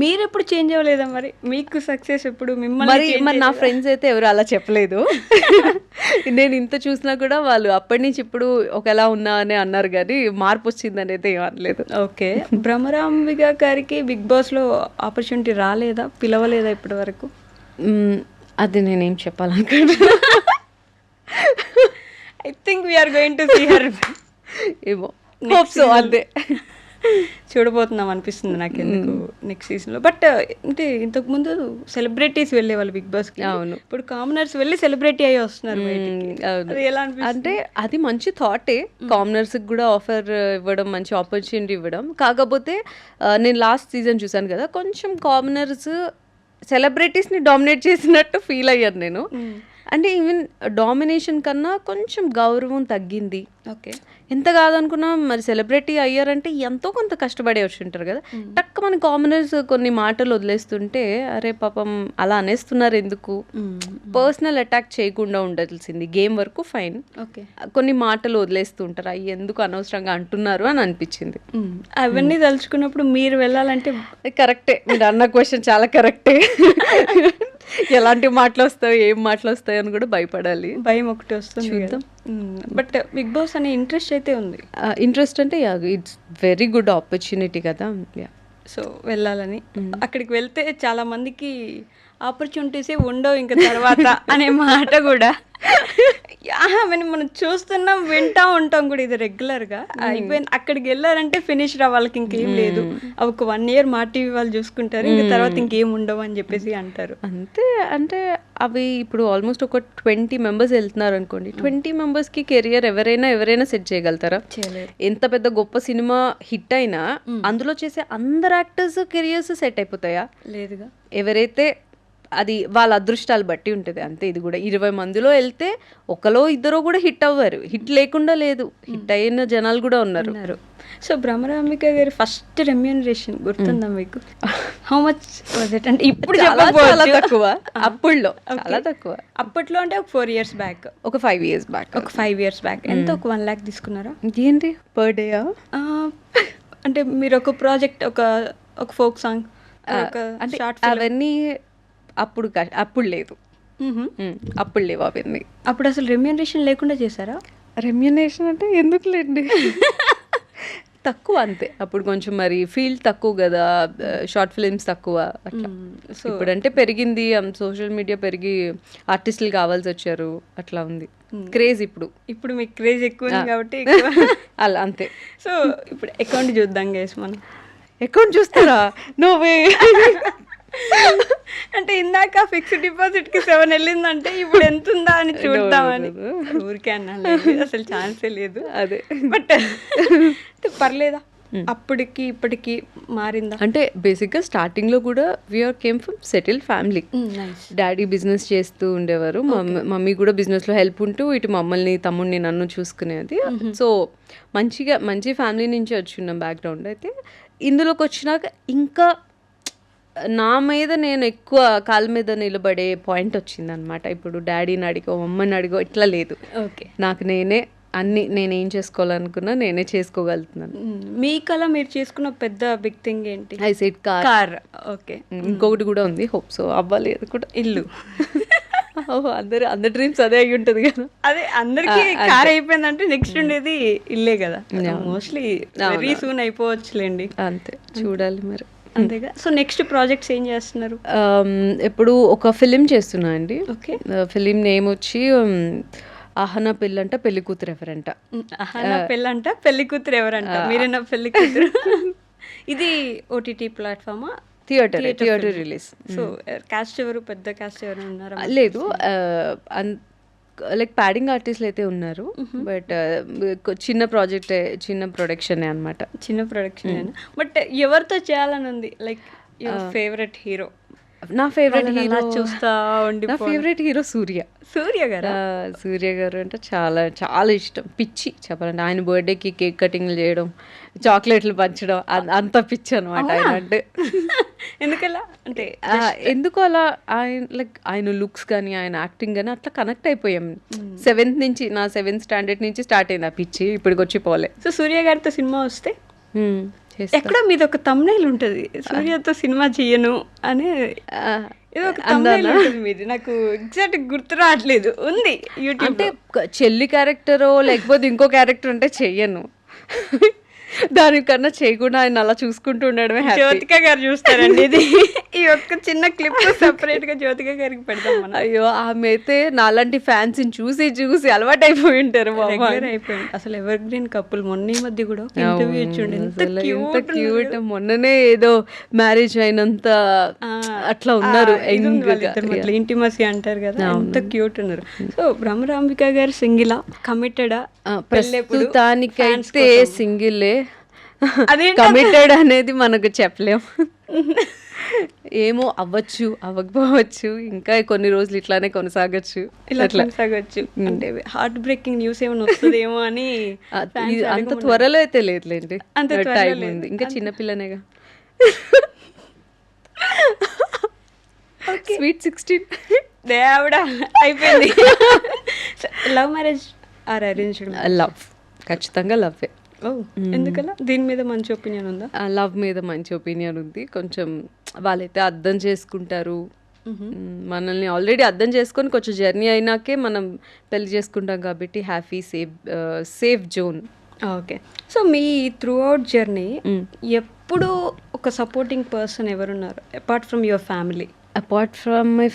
మీరు ఎప్పుడు చేంజ్ అవ్వలేదా మరి? మీకు సక్సెస్ ఎప్పుడు మిమ్మల్ని? మరి నా ఫ్రెండ్స్ అయితే ఎవరు అలా చెప్పలేదు. నేను ఇంత చూసినా కూడా వాళ్ళు అప్పటి నుంచి ఇప్పుడు ఒకలా ఉన్నా అని అన్నారు, కానీ మార్పు వచ్చిందని అయితే ఏం అనలేదు. ఓకే, భ్రమరాంబిక గారికి బిగ్ బాస్లో ఆపర్చునిటీ రాలేదా, పిలవలేదా ఇప్పటి వరకు? అది నేనేం చెప్పాలనుకుంటున్నా. I think we're going to see her. ఏమో, సో అదే చూడబోతున్నాం అనిపిస్తుంది నాకు ఎందుకు నెక్స్ట్ సీజన్లో. బట్ అంటే ఇంతకుముందు సెలబ్రిటీస్ వెళ్ళేవాళ్ళు బిగ్ బాస్కి, అవును. ఇప్పుడు కామనర్స్ వెళ్ళి సెలబ్రిటీ అయ్యి వస్తున్నారు బయటికి. ఎలా అనిపిస్తుంది? అంటే అది మంచి థాటే, కామనర్స్కి కూడా ఆఫర్ ఇవ్వడం, మంచి ఆపర్చునిటీ ఇవ్వడం. కాకపోతే నేను లాస్ట్ సీజన్ చూసాను కదా, కొంచెం కామనర్స్ సెలబ్రిటీస్ని డామినేట్ చేసినట్టు ఫీల్ అయ్యాను నేను. అంటే ఈవెన్ డామినేషన్ కన్నా కొంచెం గౌరవం తగ్గింది. ఓకే, ఎంత కాదనుకున్నా మరి సెలబ్రిటీ అయ్యారంటే ఎంతో కొంత కష్టపడే వచ్చి ఉంటారు కదా. టక్ మన కామనర్స్ కొన్ని మాటలు వదిలేస్తుంటే అరే పాపం అలా అనేస్తున్నారు ఎందుకు, పర్సనల్ అటాక్ చేయకుండా ఉండాల్సింది. గేమ్ వరకు ఫైన్, ఓకే, కొన్ని మాటలు వదిలేస్తూ ఉంటారు, అవి ఎందుకు అనవసరంగా అంటున్నారు అని అనిపించింది. అవన్నీ తలుచుకున్నప్పుడు మీరు వెళ్ళాలంటే కరెక్టే, మీరు అన్న క్వశ్చన్ చాలా కరెక్టే. ఎలాంటి మాటలు వస్తాయి, ఏం మాటలు వస్తాయి అని కూడా భయపడాలి, భయం ఒకటి వస్తుంది. చూద్దాం. బట్ బిగ్ బాస్ అనే ఇంట్రెస్ట్ అయితే ఉంది. ఇంట్రెస్ట్ అంటే ఇట్స్ వెరీ గుడ్ ఆపర్చునిటీ కదా, సో వెళ్ళాలని. అక్కడికి వెళ్తే చాలా మందికి ఆపర్చునిటీసే ఉండవు ఇంకా తర్వాత అనే మాట కూడా మనం చూస్తున్నాం, వింటూ ఉంటాం కూడా, ఇది రెగ్యులర్గా అయిపోయింది. అక్కడికి వెళ్ళారంటే ఫినిష్ రా, వాళ్ళకి ఇంకేం లేదు, ఒక 1 year మా టీవీ వాళ్ళు చూసుకుంటారు, ఇంకా తర్వాత ఇంకేం ఉండవు అని చెప్పేసి అంటారు. అంతే, అంటే అవి ఇప్పుడు ఆల్మోస్ట్ ఒక 20 members వెళ్తున్నారు అనుకోండి. 20 members కెరియర్ ఎవరైనా సెట్ చేయగలుగుతారా? చేయలేరు. ఎంత పెద్ద గొప్ప సినిమా హిట్ అయినా అందులో చేసే అందరు యాక్టర్స్ కెరియర్స్ సెట్ అయిపోతాయా? లేదుగా. ఎవరైతే అది వాళ్ళ అదృష్టాలు బట్టి ఉంటుంది, అంతే. ఇది కూడా 20 మందిలో వెళ్తే ఒకలో ఇద్దరు కూడా హిట్ అవ్వరు, హిట్ లేకుండా లేదు, హిట్ అయిన జనాలు కూడా ఉన్నారు. సో భ్రమరాంబిక గారి ఫస్ట్ రెమ్యూనరేషన్ గుర్తుందా మీకు? How much was it? అంటే ఇప్పుడు చాలా తక్కువ, అప్పుడులో చాలా తక్కువ. అప్పట్లో అంటే ఒక 4 years బ్యాక్, ఒక 5 years బ్యాక్, ఒక 5 years బ్యాక్ ఎంత, ఒక 1 lakh తీసుకున్నారా? ఏంటి పర్ డే? అంటే మీరు ఒక ప్రాజెక్ట్, ఒక ఫోక్ సాంగ్, అంటే అవన్నీ అప్పుడు లేదు, అప్పుడు లేవు అవన్నీ. అప్పుడు అసలు రెమ్యూనరేషన్ లేకుండా చేశారా? రెమ్యూనరేషన్ అంటే ఎందుకు లేండి, తక్కువ అంతే. అప్పుడు కొంచెం మరి ఫీల్డ్ తక్కువ కదా, షార్ట్ ఫిలిమ్స్ తక్కువ అట్లా. సో ఇప్పుడంటే పెరిగింది, సోషల్ మీడియా పెరిగి ఆర్టిస్టులు కావాల్సి వచ్చారు, అట్లా ఉంది క్రేజ్. ఇప్పుడు మీకు క్రేజ్ ఎక్కువ ఉంది కాబట్టి అలా అంతే. సో ఇప్పుడు అకౌంట్ చూద్దాం గైస్. మనం అకౌంట్ చూస్తారా? నువ్వే అంటే ఇందాక ఫిక్స్డ్ డిపాజిట్కి 7 వెళ్ళిందంటే ఇప్పుడు ఎంత ఉందా అని చూద్దామని. ఊరికే అన్నా, అసలు ఛాన్సే లేదు. అదే, బట్ పర్లేదా? అప్పటికి ఇప్పటికి మారిందా? అంటే బేసిక్గా స్టార్టింగ్లో కూడా we're came from settle family. Daddy business చేస్తూ ఉండేవారు, మమ్మీ కూడా బిజినెస్లో హెల్ప్ ఉంటూ ఇటు మమ్మల్ని తమ్ముడిని నన్ను చూసుకునేది. సో మంచి ఫ్యామిలీ నుంచి వచ్చున్నాం బ్యాక్గ్రౌండ్. అయితే ఇందులోకి వచ్చినాక ఇంకా నా మీద నేను ఎక్కువ కాళ్ళ మీద నిలబడే పాయింట్ వచ్చింది అనమాట. ఇప్పుడు డాడీని అడిగో మమ్మల్ని అడిగో ఇట్లా లేదు. ఓకే, నాకు నేనేం చేసుకోవాలనుకున్నా నేనే చేసుకోగలుగుతున్నాను. మీ కళ మీరు చేసుకున్న పెద్ద బిగ్ థింగ్ ఏంటి? I said car. ఓకే, ఇంకొకటి కూడా ఉంది, హోప్ సో అవ్వాలి అది కూడా, ఇల్లు. అందరి డ్రీమ్స్ అదే అయి ఉంటుంది కదా. అదే అందరికి కార్ అయిపోయిందంటే నెక్స్ట్ ఉండేది ఇల్లే కదా. మోస్ట్లీ వెరీ సూన్ అయిపోవచ్చులేండి. అంతే, చూడాలి మరి. అంతేగా. సో నెక్స్ట్ ప్రాజెక్ట్స్ ఏం చేస్తున్నారు? ఇప్పుడు ఒక ఫిలిం చేస్తున్నా అండి. ఓకే, ఫిలిం నేమ్ వచ్చి అహనా పెళ్ళంట పెళ్లి కూతురు ఎవరంట. అహనా పెళ్ళంట పెళ్లి కూతురు ఎవరంట, మీరేనా పెళ్లి కూతురు? ఇది ఓటీటీ ప్లాట్ఫామా? Theatre release. సో కాస్ట్ ఎవరు, పెద్ద కాస్ట్ ఎవరు ఉన్నారు? లేదు, లైక్ ప్యాడింగ్ ఆర్టిస్ట్లు అయితే ఉన్నారు, బట్ చిన్న ప్రాజెక్ట్, చిన్న ప్రొడక్షన్ అనమాట. చిన్న ప్రొడక్షన్. బట్ ఎవరితో చేయాలని ఉంది? Like your favourite hero? నా ఫేవరెట్ హీరో చూస్తా ఉండి, నా ఫేవరెట్ హీరో సూర్య గారు అంటే చాలా చాలా ఇష్టం, పిచ్చి చెప్పాలంటే. ఆయన బర్త్డేకి కేక్ కటింగ్లు చేయడం, చాక్లెట్లు పంచడం, అంత పిచ్చి అనమాట ఆయన అంటే. ఎందుకలా అంటే ఎందుకు అలా ఆయన లుక్స్ కానీ ఆయన యాక్టింగ్ కానీ అట్లా కనెక్ట్ అయిపోయాం. నా 7th స్టాండర్డ్ నుంచి స్టార్ట్ అయింది ఆ పిచ్చి, ఇప్పటికి వచ్చి పోలే. సో సూర్య గారితో సినిమా వస్తే ఎక్కడ మీది ఒక తమ్నైల్ ఉంటుంది, సూర్యతో సినిమా చెయ్యను అని ఏదో ఒక తమ్నైల్ ఉంటుంది మీది. నాకు ఎగ్జాక్ట్ గుర్తు రావట్లేదు, ఉంది యూట్యూబ్. అంటే చెల్లి క్యారెక్టరో లేకపోతే ఇంకో క్యారెక్టర్ అంటే చెయ్యను, దానికన్నా చేయకుండా ఆయన అలా చూసుకుంటూ ఉండడమే. జ్యోతిక గారు చూస్తారండి ఇది, ఈ ఒక్క చిన్న క్లిప్ సెపరేట్ గా జ్యోతిక గారికి పెడతాం మనం. అయ్యో, ఆమె అయితే నాలాంటి ఫ్యాన్స్ చూసి చూసి అలవాటు అయిపోయి ఉంటారు. అయిపోయింది అసలు ఎవర్ గ్రీన్ కపుల్. మొన్న ఈ మధ్య కూడా ఇంటర్వ్యూ ఇచ్చిండు, ఎంత క్యూట్. మొన్ననే ఏదో మ్యారేజ్ అయినంత అట్లా ఉన్నారు, ఇంటిమసీ అంటారు కదా, ఎంత క్యూట్ ఉన్నారు. సో భ్రమరాంబిక గారు సింగిలా, కమిటెడా? ప్రస్తుతానికైతే సింగిలే. కమిటెడ్ అనేది మనకు చెప్పలేం, ఏమో అవ్వచ్చు అవ్వకపోవచ్చు, ఇంకా కొన్ని రోజులు ఇట్లానే కొనసాగచ్చు. అంటే హార్ట్ బ్రేకింగ్ న్యూస్ ఏమైనా వస్తుందేమో అని. అంత త్వరలో అయితే లేదులేండి, అంత టైం ఉంది, ఇంకా చిన్నపిల్లనేగా. స్వీట్ 16 దేవుడా అయిపోయింది. Love marriage or arranged? Love, ఖచ్చితంగా లవ్వే. ఎందుకలా? దీని మీద మంచి ఒపీనియన్ ఉందా? లవ్ మీద మంచి ఒపీనియన్ ఉంది. కొంచెం వాళ్ళైతే అర్థం చేసుకుంటారు మనల్ని, ఆల్రెడీ అర్థం చేసుకొని కొంచెం జర్నీ అయినాకే మనం పెళ్లి చేసుకుంటాం కాబట్టి happy safe zone. Okay. So me through out journey ఎప్పుడు ఒక సపోర్టింగ్ పర్సన్ ఎవరున్నారు apart from your family? Apart from my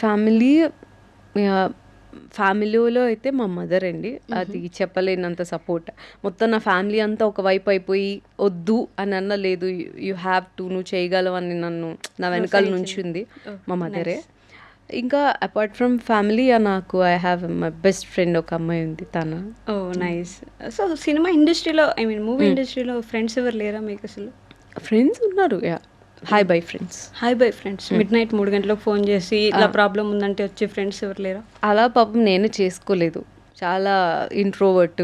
ఫ్యామిలీలో అయితే మా మదర్ అండి, అది చెప్పలేనంత సపోర్ట్. మొత్తం నా ఫ్యామిలీ అంతా ఒకవైపు అయిపోయి వద్దు అని అన్న, లేదు యూ హ్యావ్ టు, నువ్వు చేయగలవు అని నన్ను నా వెనకాల నుంచి ఉంది మా మదరే. ఇంకా అపార్ట్ ఫ్రమ్ ఫ్యామిలీ నాకు I have my best friend ఒక అమ్మాయి ఉంది, తను. ఓ నైస్. సో సినిమా ఇండస్ట్రీలో, ఐ మీన్ మూవీ ఇండస్ట్రీలో ఫ్రెండ్స్ ఎవరు లేరా మీకు అసలు? ఫ్రెండ్స్ ఉన్నారు, hi bye friends. Mid night 3 గంటలకు ఫోన్ చేసి ఇలా ప్రాబ్లం ఉందంటే వచ్చే ఫ్రెండ్స్ ఎవరు లేరా? అలా పాపం నేను చేసుకోలేదు, చాలా ఇంట్రోవర్ట్.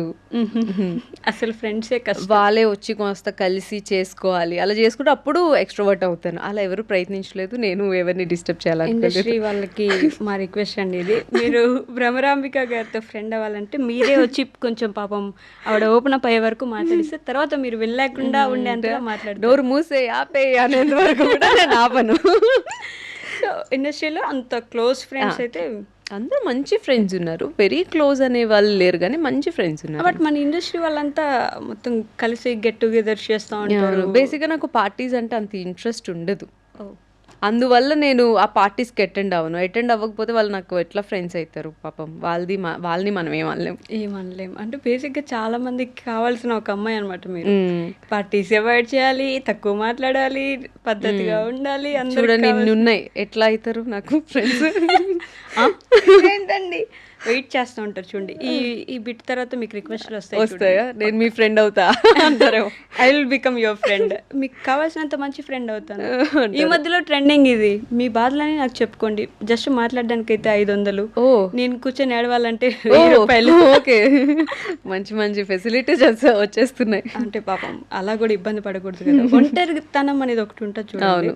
అసలు ఫ్రెండ్సే కష్టం, వాళ్ళే వచ్చి కొంత కలిసి చేసుకోవాలి, అలా చేసుకుంటే అప్పుడు ఎక్స్ట్రోవర్ట్ అవుతాను. అలా ఎవరు ప్రయత్నించలేదు, నేను ఎవరిని డిస్టర్బ్ చేయాలి. ఇండస్ట్రీ వాళ్ళకి మా రిక్వెస్ట్ అండి ఇది, మీరు భ్రమరాంబిక గారితో ఫ్రెండ్ అవ్వాలంటే మీరే వచ్చి కొంచెం పాపం ఆవిడ ఓపెన్ అప్ అయ్యే వరకు మాట్లాడిస్తే తర్వాత మీరు వెళ్ళలేకుండా ఉండేంతగా మాట్లాడు. డోర్ మూసే ఆపే అనేంత వరకు కూడా నేను ఆపను. సో ఇండస్ట్రీలో అంత క్లోజ్ ఫ్రెండ్స్ అయితే అందరూ మంచి ఫ్రెండ్స్ ఉన్నారు, వెరీ క్లోజ్ అనే వాళ్ళు లేరు కానీ మంచి ఫ్రెండ్స్ ఉన్నారు. బట్ మన ఇండస్ట్రీ వాళ్ళంతా మొత్తం కలిసి గెట్ టుగెదర్ చేస్తూ ఉంటారు. బేసిక్గా నాకు పార్టీస్ అంటే అంత ఇంట్రెస్ట్ ఉండదు, అందువల్ల నేను ఆ పార్టీస్కి అటెండ్ అవ్వకపోతే వాళ్ళు నాకు ఎట్లా ఫ్రెండ్స్ అవుతారు పాపం. వాళ్ళని మనం ఏమనలేం. అంటే బేసిక్గా చాలా మందికి కావాల్సిన ఒక అమ్మాయి అనమాట మీరు. పార్టీస్ అవాయిడ్ చేయాలి, తక్కువ మాట్లాడాలి, పద్ధతిగా ఉండాలి. చూడండి ఇన్ని ఉన్నాయి, ఎట్లా అవుతారు నాకు ఫ్రెండ్స్? ఏంటండి వెయిట్ చేస్తూ ఉంటారు చూడండి. ఈ బిట్ తర్వాత మీకు రిక్వెస్ట్లు వస్తాయా? నేను మీ ఫ్రెండ్ అవుతా అంటారు. I will become your friend. మీకు కావాల్సినంత మంచి ఫ్రెండ్ అవుతాను. ఈ మధ్యలో ట్రెండింగ్ ఇది. మీ బాధలని నాకు చెప్పుకోండి, జస్ట్ మాట్లాడడానికి అయితే 500, నేను కూర్చొని ఏడవాలంటే 1000 రూపాయలు. ఓకే, మంచి మంచి ఫెసిలిటీస్ వచ్చేస్తున్నాయి. అంటే పాపం అలా కూడా ఇబ్బంది పడకూడదు కదా. ఒంటరితనం అనేది ఒకటి ఉంటుంది చూడండి.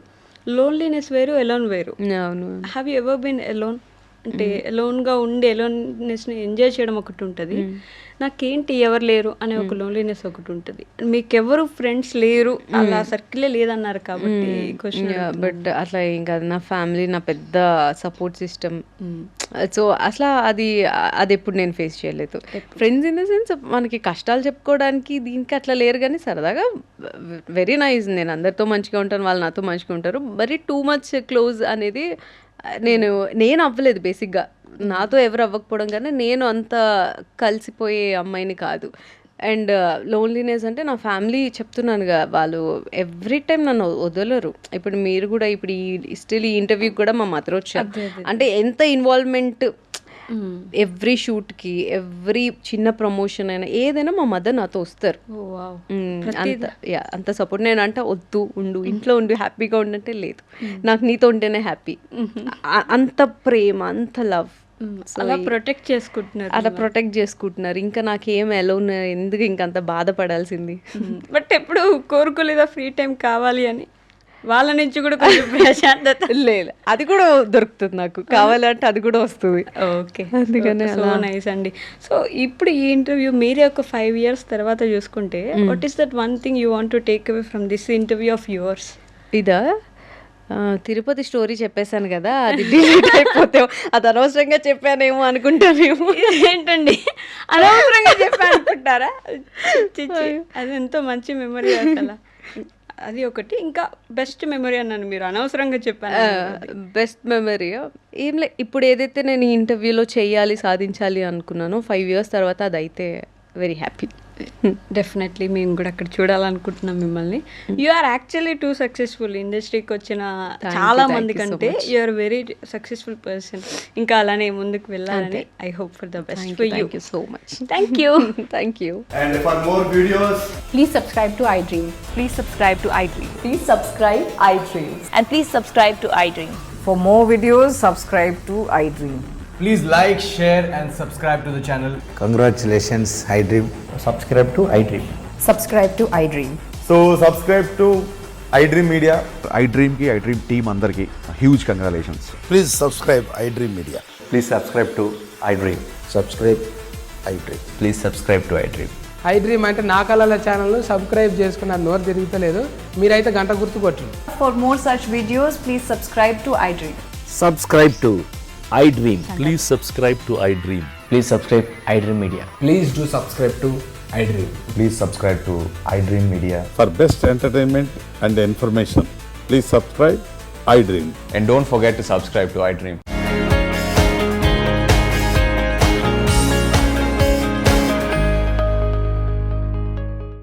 లోన్లీనెస్ వేరు, ఎలోన్ వేరు. అవును. Have you ever been alone? అంటే ఎలోన్గా ఉండి ఎలోన్నెస్ని ఎంజాయ్ చేయడం ఒకటి ఉంటుంది, నాకేంటి ఎవరు లేరు అనే ఒక లోన్లీనెస్ ఒకటి ఉంటుంది. మీకెవరు ఫ్రెండ్స్ లేరు, అలా సర్కిలే లేదన్నారు కాబట్టి క్వశ్చన్. బట్ అట్లా ఏం కాదు, నా ఫ్యామిలీ నా పెద్ద సపోర్ట్ సిస్టమ్. సో అసలు అది ఎప్పుడు నేను ఫేస్ చేయలేదు. ఫ్రెండ్స్ ఇన్ ద సెన్స్ మనకి కష్టాలు చెప్పుకోవడానికి దీనికి అట్లా లేరు, కానీ సరదాగా వెరీ నైస్. నేను అందరితో మంచిగా ఉంటాను, వాళ్ళు నాతో మంచిగా ఉంటారు. మరి టూ మచ్ క్లోజ్ అనేది నేను అవ్వలేదు. బేసిక్గా నాతో ఎవరు అవ్వకపోవడం కానీ నేను అంత కలిసిపోయే అమ్మాయిని కాదు. అండ్ లోన్లీనెస్ అంటే నా ఫ్యామిలీ చెప్తున్నానుగా, వాళ్ళు ఎవ్రీ టైం నన్ను వదలరు. ఇప్పుడు మీరు కూడా ఇప్పుడు ఈ ఇంటర్వ్యూకి కూడా మా మదర్ వచ్చారు. అంటే ఎంత ఇన్వాల్వ్మెంట్, ఎవ్రీ షూట్కి ఎవ్రీ చిన్న ప్రమోషన్ అయినా ఏదైనా మా మదర్ నాతో వస్తారు. అంత సపోర్ట్. నేను అంటే వద్దు ఉండు, ఇంట్లో ఉండు, హ్యాపీగా ఉండంటే లేదు, నాకు నీతో ఉంటేనే హ్యాపీ. అంత ప్రేమ, అంత లవ్. అలా ప్రొటెక్ట్ చేసుకుంటున్నారు. ఇంకా నాకేం ఎలోన్ ఎందుకు ఇంకంత బాధపడాల్సింది. బట్ ఎప్పుడు కోరుకోలేదా ఫ్రీ టైం కావాలి అని? వాళ్ళ నుంచి కూడా కొంచెం ప్రశాంతత లేదు, అది కూడా దొరుకుతుంది నాకు. కావాలంటే అది కూడా వస్తుంది. ఓకే, అందుకనే సో నైస్ అండి. సో ఇప్పుడు ఈ ఇంటర్వ్యూ మీరే ఒక 5 years తర్వాత చూసుకుంటే, what is that one thing you want to take away from this interview of yours? ఇదా, తిరుపతి స్టోరీ చెప్పేశాను కదా, అది డిలీట్ అయిపోతే అది అనవసరంగా చెప్పానేమో అనుకుంటానేమో. ఏంటండి అనవసరంగా చెప్పాను అనుకుంటారా? అది ఎంతో మంచి మెమరీ అసలు. అది ఒకటి. ఇంకా బెస్ట్ మెమరీ అన్నాను, మీరు అనవసరంగా చెప్పాను. బెస్ట్ మెమరీ ఏం లే, ఇప్పుడు ఏదైతే నేను ఈ ఇంటర్వ్యూలో చేయాలి, సాధించాలి అనుకున్నానో 5 years తర్వాత అది అయితే వెరీ హ్యాపీ. డెఫినెట్లీ మేము కూడా అక్కడ చూడాలనుకుంటున్నాం మిమ్మల్ని. You are actually too successful. ఇండస్ట్రీకి వచ్చిన చాలా మంది కంటే you are very successful person. ఇంకా అలానే ముందుకు వెళ్ళాలని I hope for the best for you. Thank you so much. Thank you. Thank you. And for more videos, Please subscribe to iDream. Please subscribe to iDream. Please subscribe iDream. And please subscribe to iDream. For more videos, subscribe to iDream. please like, share and subscribe to the channel. Congratulations, iDream. Subscribe to iDream. Subscribe to iDream. So subscribe to iDream Media. iDream team andarki huge congratulations. Please subscribe iDream Media. Please subscribe to iDream. Subscribe iDream. Please subscribe to iDream. iDream అంటే నా కళల ఛానల్ను subscribe చేసుకున్న నోరు తిరుగుతలేదు, మీరైతే గంట గుర్తు కొట్టండి. For more such videos, please subscribe to iDream. Subscribe to iDream. Please subscribe to iDream. Please subscribe iDream Media. Please do subscribe to iDream. Please subscribe to iDream Media. For best entertainment and information, please subscribe iDream. And don't forget to subscribe to iDream.